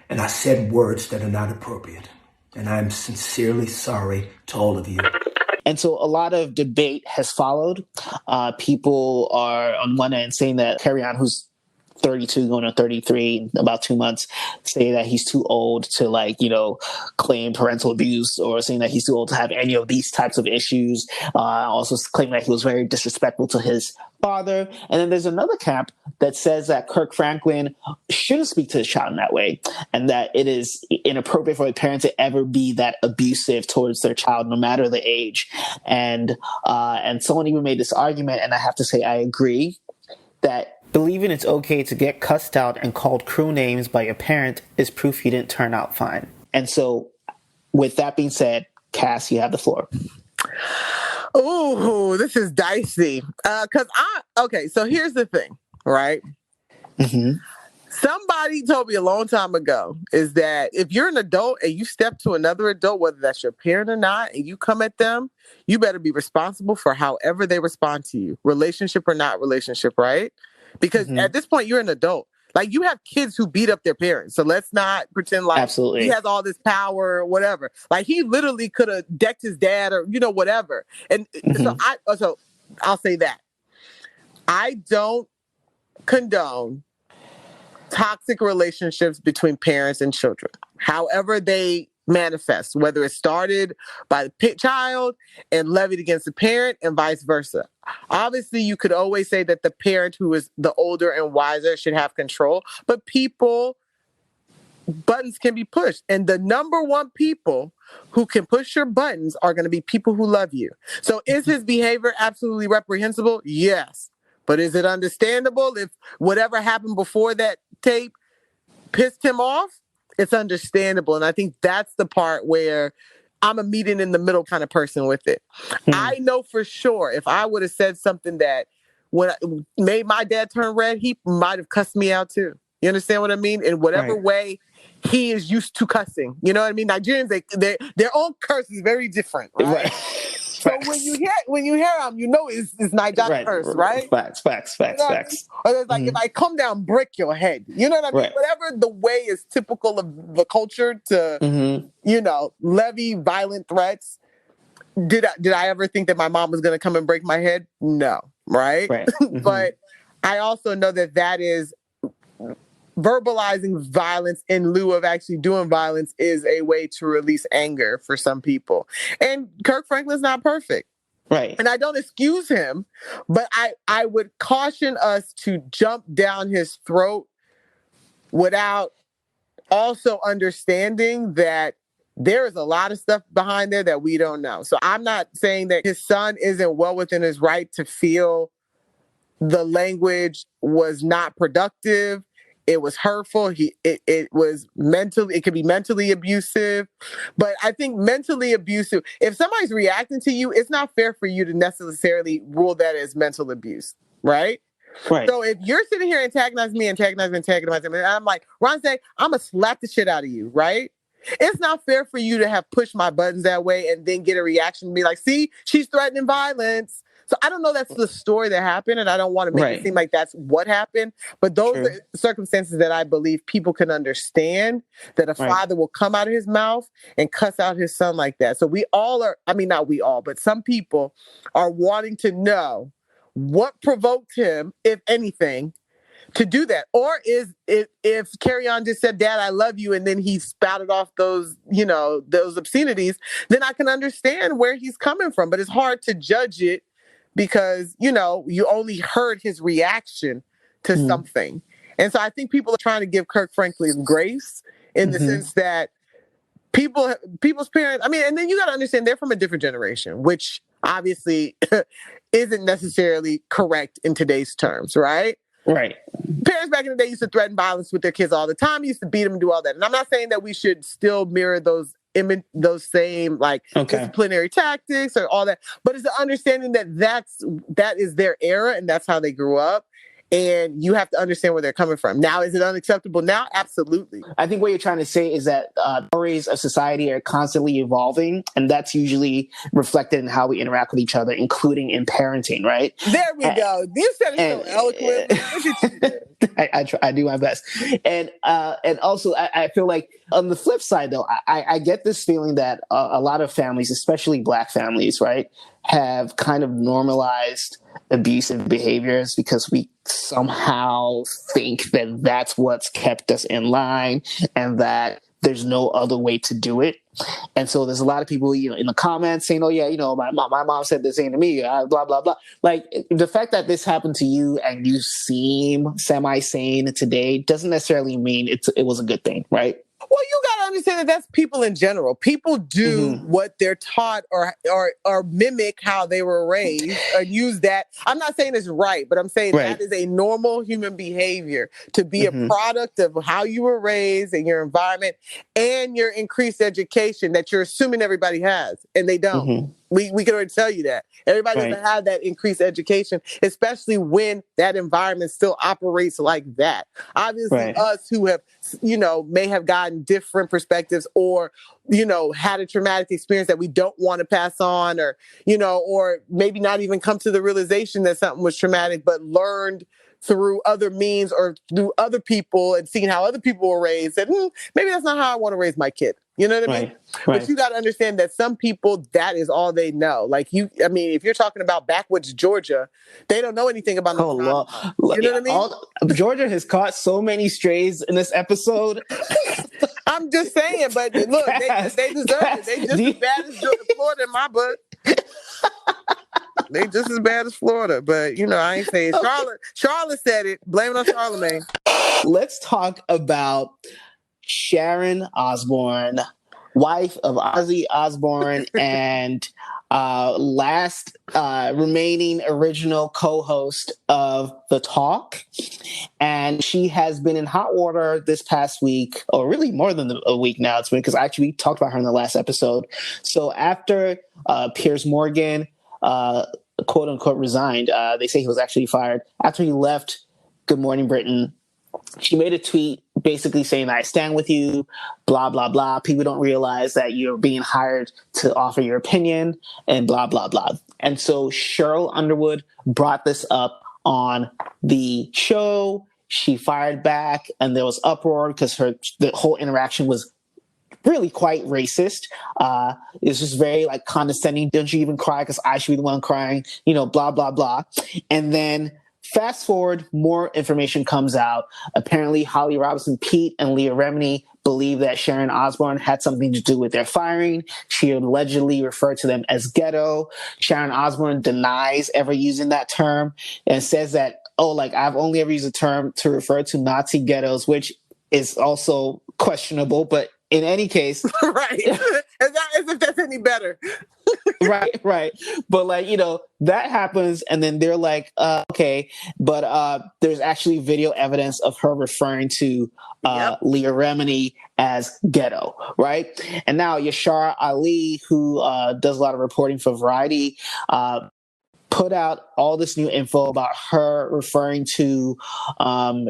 And I said words that are not appropriate. And I'm sincerely sorry to all of you. And so a lot of debate has followed. People are on one end saying that Carry-On, who's 32 going to 33 in about 2 months, say that he's too old to claim parental abuse, or saying that he's too old to have any of these types of issues. Also claiming that he was very disrespectful to his father. And then there's another camp that says that Kirk Franklin shouldn't speak to his child in that way, and that it is inappropriate for a parent to ever be that abusive towards their child, no matter the age. And someone even made this argument, and I have to say I agree, that believing it's okay to get cussed out and called cruel names by your parent is proof you didn't turn out fine. And so, with that being said, Cass, you have the floor. Oh, this is dicey. So here's the thing, right? Mm-hmm. Somebody told me a long time ago is that if you're an adult and you step to another adult, whether that's your parent or not, and you come at them, you better be responsible for however they respond to you, relationship or not relationship, right? Because at this point, you're an adult. Like, you have kids who beat up their parents. So let's not pretend like Absolutely. he has all this power or whatever. Like, he literally could have decked his dad or, whatever. And so I'll say that. I don't condone toxic relationships between parents and children, however they manifest, whether it started by the child and levied against the parent and vice versa. Obviously, you could always say that the parent who is the older and wiser should have control, but buttons can be pushed. And the number one people who can push your buttons are going to be people who love you. So is his behavior absolutely reprehensible? Yes. But is it understandable if whatever happened before that tape pissed him off? It's understandable. And I think that's the part where I'm a meeting in the middle kind of person with it. I know for sure if I would have said something that when made my dad turn red, he might have cussed me out too. You understand what I mean? In whatever way he is used to cussing. You know what I mean? Nigerians, their own curse is very different, right? So when you hear them, it's Nigerian curse, right? Facts. Or it's like, if I come down, break your head. You know what I mean? Whatever the way is typical of the culture to, levy violent threats. Did I ever think that my mom was going to come and break my head? No, right? But I also know that is verbalizing violence in lieu of actually doing violence is a way to release anger for some people. And Kirk Franklin's not perfect. Right. And I don't excuse him, but I would caution us to jump down his throat without also understanding that there is a lot of stuff behind there that we don't know. So I'm not saying that his son isn't well within his right to feel the language was not productive. It was hurtful. It was it could be mentally abusive. But I think mentally abusive, if somebody's reacting to you, it's not fair for you to necessarily rule that as mental abuse, right? So if you're sitting here antagonizing me, and I'm like, Ron say, I'm going to slap the shit out of you, right? It's not fair for you to have pushed my buttons that way and then get a reaction and be like, see, she's threatening violence. So I don't know that's the story that happened, and I don't want to make it seem like that's what happened. But those are circumstances that I believe people can understand, that a father will come out of his mouth and cuss out his son like that. So we all are, not we all, but some people are wanting to know what provoked him, if anything, to do that. Or if Carry On just said, Dad, I love you, and then he spouted off those obscenities, then I can understand where he's coming from. But it's hard to judge it because, you only heard his reaction to something. And so I think people are trying to give Kirk Franklin grace in the sense that people's parents, and then you got to understand they're from a different generation, which obviously isn't necessarily correct in today's terms, right? Right. Parents back in the day used to threaten violence with their kids all the time, used to beat them and do all that. And I'm not saying that we should still mirror those same disciplinary tactics or all that, but it's the understanding that that is their era and that's how they grew up. And you have to understand where they're coming from. Now, is it unacceptable now? Absolutely. I think what you're trying to say is that stories of society are constantly evolving, and that's usually reflected in how we interact with each other, including in parenting, right? There we go. You said it so eloquently. I do my best. And also, I feel like on the flip side, though, I get this feeling that a lot of families, especially Black families, right, have kind of normalized abusive behaviors because we somehow think that that's what's kept us in line and that there's no other way to do it. And so there's a lot of people, in the comments saying, oh, yeah, my mom said this thing to me, blah, blah, blah. Like, the fact that this happened to you and you seem semi-sane today doesn't necessarily mean it was a good thing, right? Well, you got to understand that that's people in general. People do what they're taught or mimic how they were raised or use that. I'm not saying it's right, but I'm saying that is a normal human behavior to be a product of how you were raised and your environment and your increased education that you're assuming everybody has, and they don't. We can already tell you that. Everybody doesn't have that increased education, especially when that environment still operates like that. Obviously, us who have, may have gotten different perspectives or, had a traumatic experience that we don't want to pass on or, or maybe not even come to the realization that something was traumatic, but learned through other means or through other people and seeing how other people were raised, that maybe that's not how I want to raise my kid. You know what I mean? Right. But you got to understand that some people, that is all they know. Like if you're talking about backwoods Georgia, they don't know anything about no Lord. You know what I mean? Georgia has caught so many strays in this episode. I'm just saying, but look, they deserve it. They just as bad as Florida in my book. They just as bad as Florida, but I ain't saying Charlotte said it. Blame it on Charlemagne. Let's talk about Sharon Osbourne, wife of Ozzy Osbourne and last remaining original co-host of The Talk. And she has been in hot water this past week, or really more than a week now. It's been because actually we talked about her in the last episode. So after Piers Morgan quote unquote resigned, they say he was actually fired. After he left Good Morning Britain, she made a tweet basically saying, I stand with you, blah, blah, blah. People don't realize that you're being hired to offer your opinion and blah, blah, blah. And so Cheryl Underwood brought this up on the show. She fired back and there was uproar because the whole interaction was really quite racist. It's just very like condescending. Don't you even cry because I should be the one crying, blah, blah, blah. And then fast forward, more information comes out. Apparently, Holly Robinson Pete and Leah Remini believe that Sharon Osbourne had something to do with their firing. She allegedly referred to them as ghetto. Sharon Osbourne denies ever using that term and says that, I've only ever used the term to refer to Nazi ghettos, which is also questionable, but in any case. Right. As if that's any better. Right. But that happens and then they're like, okay, but there's actually video evidence of her referring to Leah Remini as ghetto, right? And now Yashara Ali, who does a lot of reporting for Variety, put out all this new info about her referring to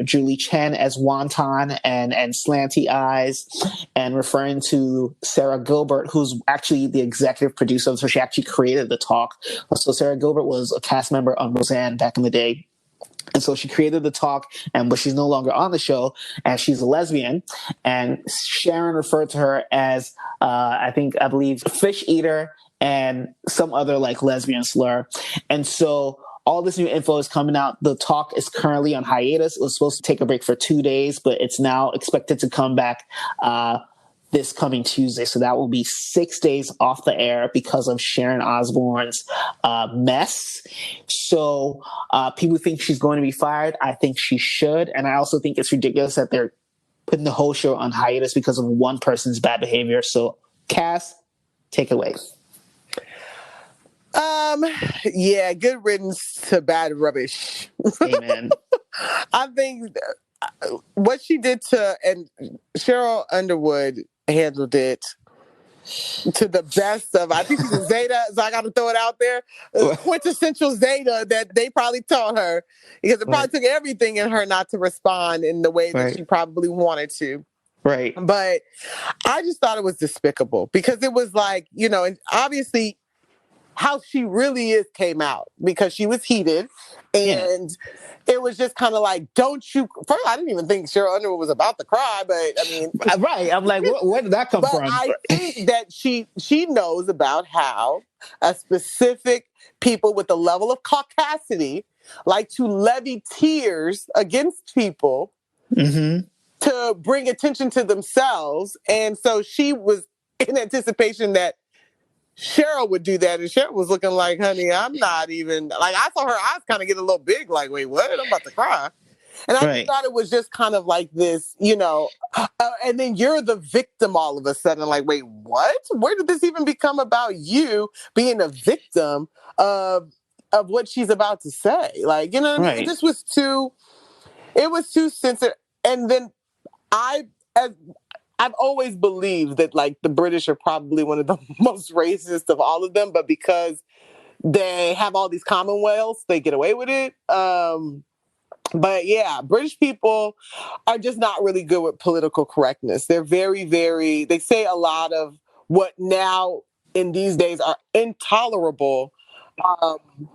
Julie Chen as wonton and slanty eyes, and referring to Sarah Gilbert, who's actually the executive producer. So she actually created The Talk. So Sarah Gilbert was a cast member on Roseanne back in the day. And so she created The Talk, but she's no longer on the show, and she's a lesbian. And Sharon referred to her as, I believe, fish eater and some other lesbian slur. And so all this new info is coming out. The Talk is currently on hiatus. It was supposed to take a break for 2 days, but it's now expected to come back this coming Tuesday. So that will be 6 days off the air because of Sharon Osbourne's mess. So people think she's going to be fired. I think she should. And I also think it's ridiculous that they're putting the whole show on hiatus because of one person's bad behavior. So Cass, take it away. Yeah, good riddance to bad rubbish. Amen. I think what she did and Cheryl Underwood handled it to the best of, I think she's Zeta, so I got to throw it out there. Quintessential Zeta that they probably taught her, because it probably took everything in her not to respond in the way that she probably wanted to. Right. But I just thought it was despicable because it was and obviously how she really is came out because she was heated, and it was just kind of don't you? First, I didn't even think Cheryl Underwood was about to cry, but I mean, right? I'm like, where did that come from? I think that she knows about how a specific people with a level of caucasity like to levy tears against people to bring attention to themselves, and so she was in anticipation that Cheryl would do that, and Cheryl was looking like, honey, I'm not even, I saw her eyes kind of get a little big, wait, what? I'm about to cry. And I just thought it was just kind of like this, and then you're the victim all of a sudden, wait, what? Where did this even become about you being a victim of what she's about to say? What I mean? It just was too sensitive. And then I've always believed that the British are probably one of the most racist of all of them, but because they have all these commonwealths, they get away with it. But yeah, British people are just not really good with political correctness. They're very, very, they say a lot of what now in these days are intolerable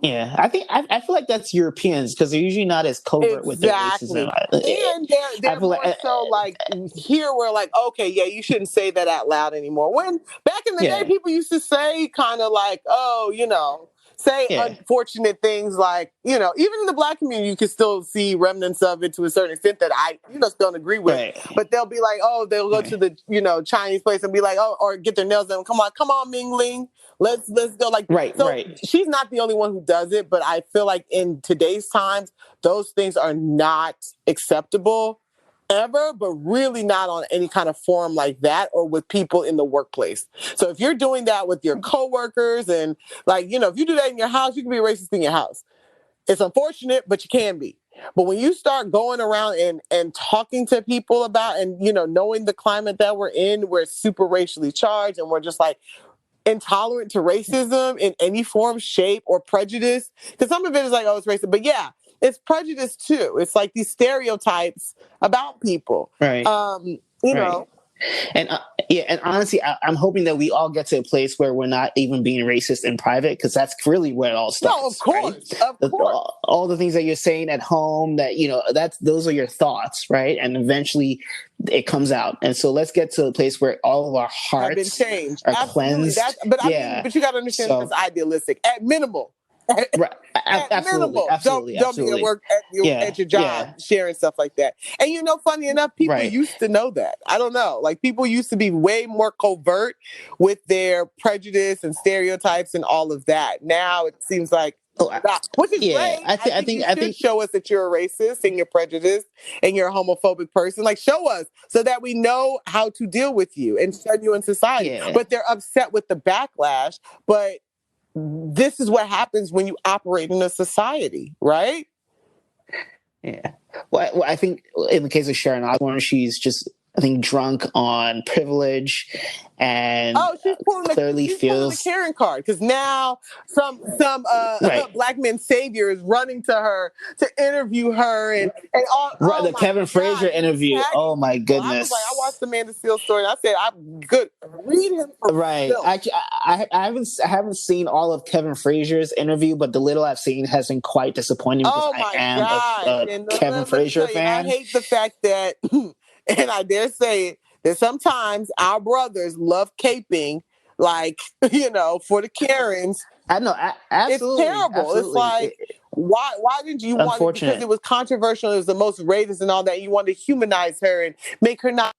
Yeah, I feel like that's Europeans because they're usually not as covert with their racism. Exactly. And they're I feel more like, so like here we're like, okay, yeah, you shouldn't say that out loud anymore. When back in the day, yeah, people used to say kind of like, oh, say yeah, unfortunate things like, even in the Black community, you can still see remnants of it to a certain extent that I, still don't agree with. right, But they'll be like, oh, they'll go to right, the, Chinese place and be like, oh, or get their nails done. Come on, Ming Ling. Let's go. Like, right, so right. she's not the only one who does it, but I feel like in today's times, those things are not acceptable ever, but really not on any kind of forum like that or with people in the workplace. So if you're doing that with your coworkers and if you do that in your house, you can be racist in your house. It's unfortunate, but you can be. But when you start going around and talking to people about and knowing the climate that we're in, where it's super racially charged and we're just like intolerant to racism in any form, shape, or prejudice. Because some of it is like, oh, it's racist. But yeah, it's prejudice too. It's like these stereotypes about people. Right. You Right. know. And and honestly, I'm hoping that we all get to a place where we're not even being racist in private, because that's really where it all starts. No, of course, right? of course. All the things that you're saying at home, that those are your thoughts, right? And eventually, it comes out. And so let's get to a place where all of our hearts have been changed, are absolutely. cleansed. But you got to understand that's idealistic at minimal. Right. Absolutely, minimal. absolutely, Don't be at work at your job sharing stuff like that. And funny enough, people used to know that. I don't know. Like people used to be way more covert with their prejudice and stereotypes and all of that. Now it seems like which is great. I think you should show us that you're a racist and you're prejudiced and you're a homophobic person. Like show us so that we know how to deal with you and shun you in society. Yeah. But they're upset with the backlash. But this is what happens when you operate in a society, right? Yeah. Well, I think in the case of Sharon Osbourne, she's just, I think, drunk on privilege, and she's pulling the Karen card because now some black men savior is running to her to interview her and all. The Kevin Frazier interview. Oh my goodness! I was like, I watched the Amanda Seales story. And I said, I'm good. Read him for film. Actually, I haven't seen all of Kevin Frazier's interview, but the little I've seen has been quite disappointing because I am a Kevin Frazier fan. I hate the fact that. And I dare say it, that sometimes our brothers love caping, like, for the Karens. I know, absolutely. It's terrible. Absolutely. It's like, why did you want it? Because it was controversial, it was the most racist and all that. You wanted to humanize her and make her not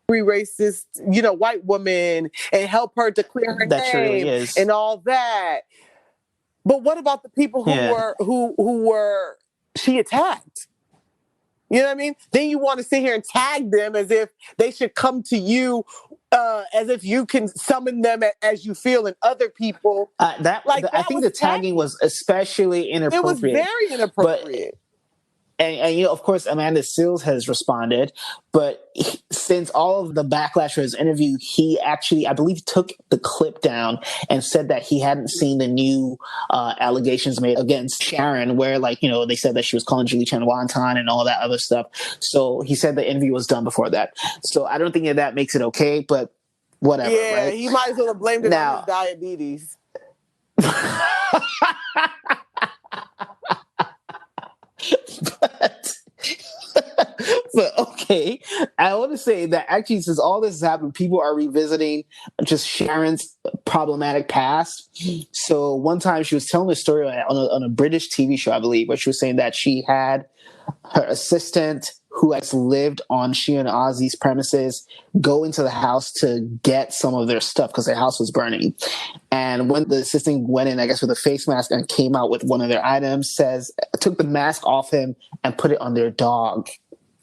racist, white woman and help her to clear her name and all that. But what about the people who were she attacked? You know what I mean? Then you want to sit here and tag them as if they should come to you, as if you can summon them as you feel, and other people. I think the tagging was especially inappropriate. It was very inappropriate. And of course, Amanda Seales has responded, but since all of the backlash for his interview, he actually, I believe, took the clip down and said that he hadn't seen the new allegations made against Sharon, where they said that she was calling Julie Chen wonton and all that other stuff. So he said the interview was done before that. So I don't think that makes it okay, but whatever. Yeah, right? He might as well have blamed it on his diabetes. But okay, I want to say that actually, since all this has happened, people are revisiting just Sharon's problematic past. So one time she was telling a story on a British TV show, I believe, where she was saying that she had her assistant who has lived on she and Ozzy's premises go into the house to get some of their stuff because their house was burning. And when the assistant went in, I guess, with a face mask and came out with one of their items, took the mask off him and put it on their dog.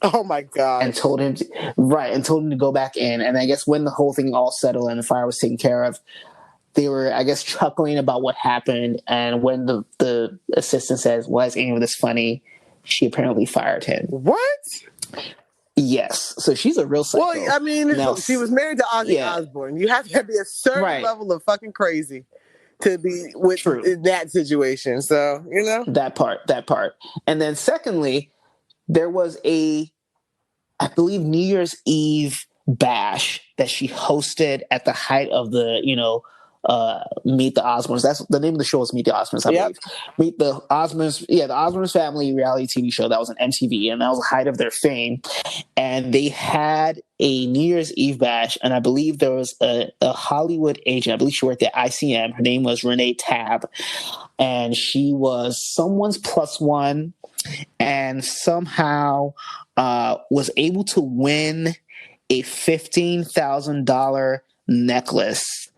Oh my God. And told him to go back in. And I guess when the whole thing all settled and the fire was taken care of, they were, I guess, chuckling about what happened. And when the assistant says, "Why is any of this funny?" she apparently fired him. What? Yes. So she's a real psycho. Well, I mean, she was married to Ozzy Osbourne. You have to be a certain level of fucking crazy to be in that situation. So, That part. And then secondly, there was I believe, New Year's Eve bash that she hosted at the height of the, Meet the Osbournes. That's the name of the show is Meet the Osbournes, I believe. Meet the Osbournes. Yeah, the Osbournes family reality TV show that was on MTV, and that was the height of their fame. And they had a New Year's Eve bash, and I believe there was a Hollywood agent. I believe she worked at ICM. Her name was Renee Tabb, and she was someone's plus one, and somehow was able to win a $15,000 necklace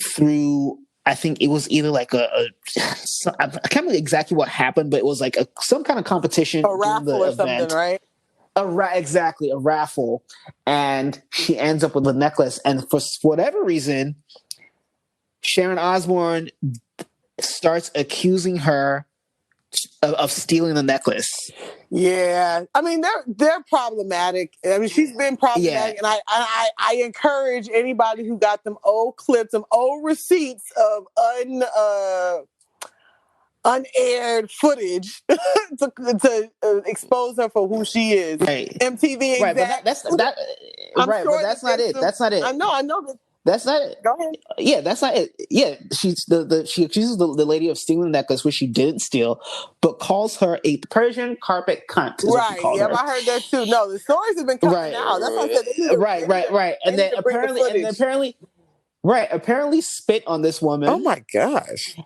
through, I think it was either like I can't remember exactly what happened, but it was like some kind of competition, a raffle or something, right? Exactly, a raffle, and she ends up with the necklace. And for whatever reason, Sharon Osbourne starts accusing her of stealing the necklace. Yeah, I mean they're problematic. I mean she's been problematic, and I encourage anybody who got them old clips, them old receipts of unaired footage to expose her for who she is. Right. MTV, right? But that's that. Right, sure but that's not it. That's not it. I know that. That's not it. Go ahead. Yeah, that's not it. Yeah, she accuses the lady of stealing the necklace, which she didn't steal, but calls her a Persian carpet cunt. Right. Yep, I heard that too. No, the stories have been coming out. That's what I said. Right. And then apparently spit on this woman. Oh my gosh.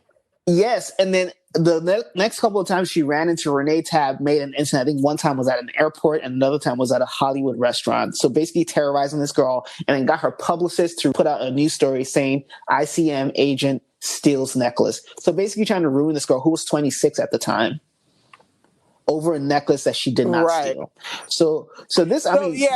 Yes, and then the next couple of times she ran into Renee Tabb, made an incident. I think one time was at an airport and another time was at a Hollywood restaurant. So basically terrorizing this girl, and then got her publicist to put out a news story saying ICM agent steals necklace. So basically trying to ruin this girl who was 26 at the time over a necklace that she did not steal. So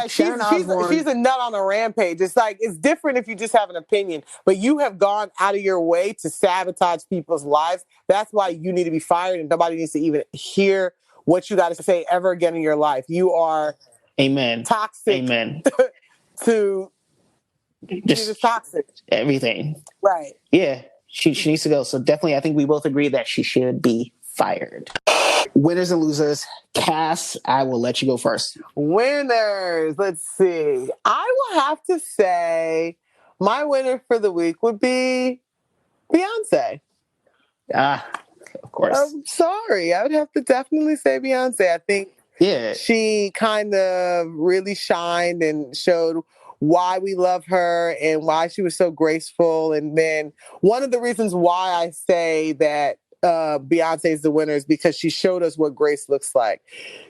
Sharon Osbourne, she's a nut on a rampage. It's like, it's different if you just have an opinion, but you have gone out of your way to sabotage people's lives. That's why you need to be fired, and nobody needs to even hear what you got to say ever again in your life. You are toxic. Amen. to just toxic. Everything. Right. Yeah. She needs to go. So definitely I think we both agree that she should be fired. Winners and losers. Cass, I will let you go first. Winners. Let's see. I will have to say my winner for the week would be Beyonce. Of course. I'm sorry. I would have to definitely say Beyonce. I think she kind of really shined and showed why we love her and why she was so graceful. And then one of the reasons why I say that Beyonce is the winner is because she showed us what grace looks like.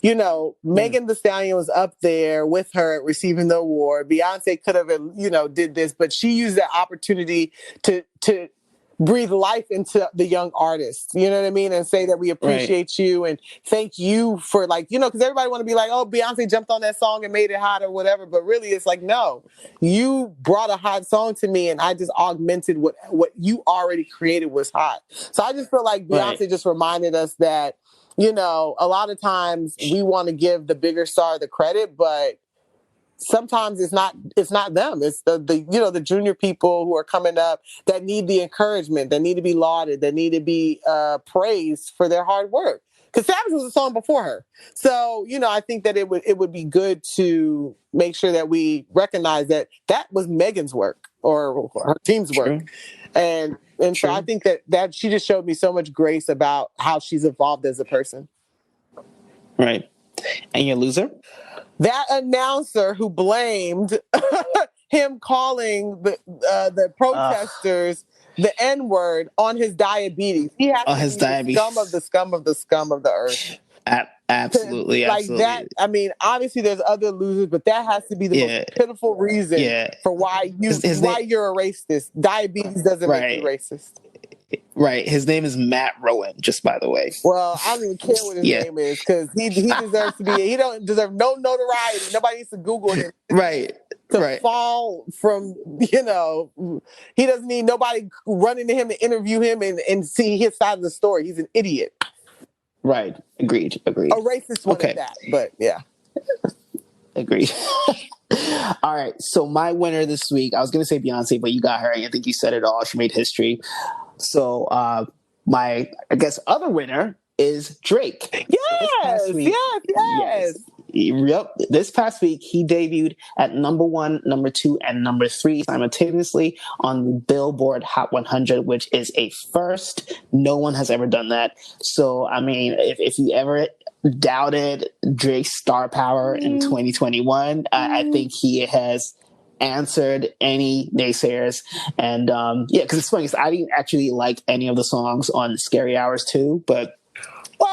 You know, Megan Thee Stallion was up there with her receiving the award. Beyonce could have, did this, but she used that opportunity to breathe life into the young artists, you know what I mean? And say that we appreciate you and thank you for because everybody want to be like, oh, Beyonce jumped on that song and made it hot or whatever. But really it's like, no, you brought a hot song to me and I just augmented what you already created was hot. So I just feel like Beyonce just reminded us that, a lot of times we want to give the bigger star the credit, but sometimes it's not them. It's the junior people who are coming up that need the encouragement, that need to be lauded, that need to be praised for their hard work. Because Savage was a song before her. So, I think that it would be good to make sure that we recognize that was Megan's work or her team's work. And so I think that she just showed me so much grace about how she's evolved as a person. Right. And your loser? That announcer who blamed him calling the protesters the N-word on his diabetes. He has to be the scum of the scum of the scum of the earth. Absolutely. That. I mean, obviously there's other losers, but that has to be the most pitiful reason for why you're a racist. Diabetes doesn't make you racist. Right. His name is Matt Rowan, just by the way. Well, I don't even care what his name is because he deserves to be. He don't deserve no notoriety. Nobody needs to Google him. To fall from, he doesn't need nobody running to him to interview him and see his side of the story. He's an idiot. Right. Agreed. A racist one at that, but yeah. Agreed. All right. So my winner this week, I was going to say Beyonce, but you got her. I think you said it all. She made history. So my, I guess, other winner is Drake. Yes. Yep. This past week, he debuted at number 1, number 2, and number 3 simultaneously on the Billboard Hot 100, which is a first. No one has ever done that. So, I mean, if you ever doubted Drake's star power in 2021, I think he has answered any naysayers. And because it's funny, I didn't actually like any of the songs on Scary Hours 2, but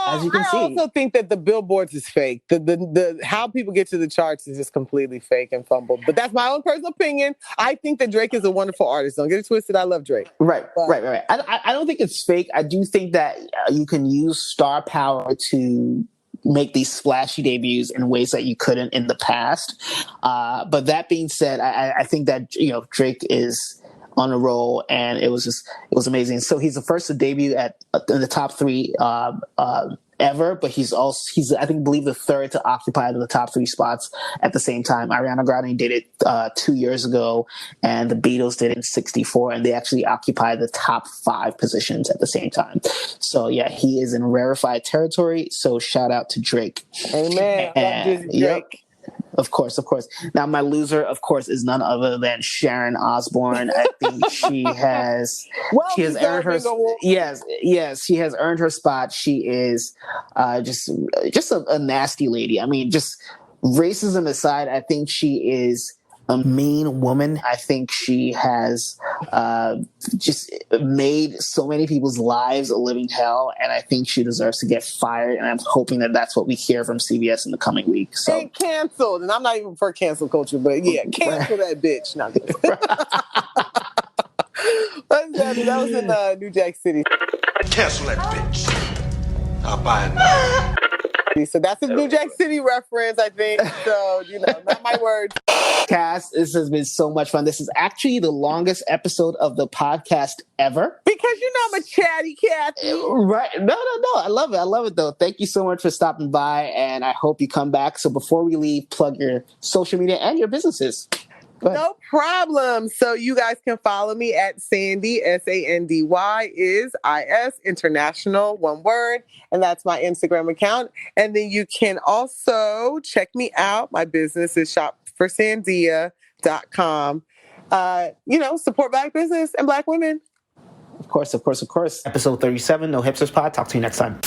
as you can see, I also think that the billboards is fake. The how people get to the charts is just completely fake and fumbled. But that's my own personal opinion. I think that Drake is a wonderful artist. Don't get it twisted. I love Drake. Right. I don't think it's fake. I do think that you can use star power to make these splashy debuts in ways that you couldn't in the past. But that being said, I think that Drake is on a roll, and it was amazing. So he's the first to debut in the top 3 ever, but he's believe the third to occupy the top 3 spots at the same time. Ariana Grande did it 2 years ago, and the Beatles did it in '64, and they actually occupy the top 5 positions at the same time. So yeah, he is in rarefied territory. So shout out to Drake. Amen. And, Drake. Yep. Of course. Now, my loser, of course, is none other than Sharon Osbourne. I think she has earned her. Yes, she has earned her spot. She is just a nasty lady. I mean, just racism aside, I think she is a mean woman. I think she has just made so many people's lives a living hell, and I think she deserves to get fired, and I'm hoping that that's what we hear from CBS in the coming week. So. And canceled, and I'm not even for cancel culture, but yeah, cancel that bitch. Not that was in New Jack City. Cancel that bitch. I'll buy it now. So that's a New Jack City reference, I think. So, not my words. Cass, this has been so much fun. This is actually the longest episode of the podcast ever. Because I'm a chatty Kathy. Right. No. I love it, though. Thank you so much for stopping by, and I hope you come back. So before we leave, plug your social media and your businesses. No problem. So you guys can follow me at Sandy, Sandy is IS International, one word. And that's my Instagram account. And then you can also check me out. My business is shopforsandia.com. Support Black business and Black women. Of course. Episode 37, No Hipsters Pod. Talk to you next time.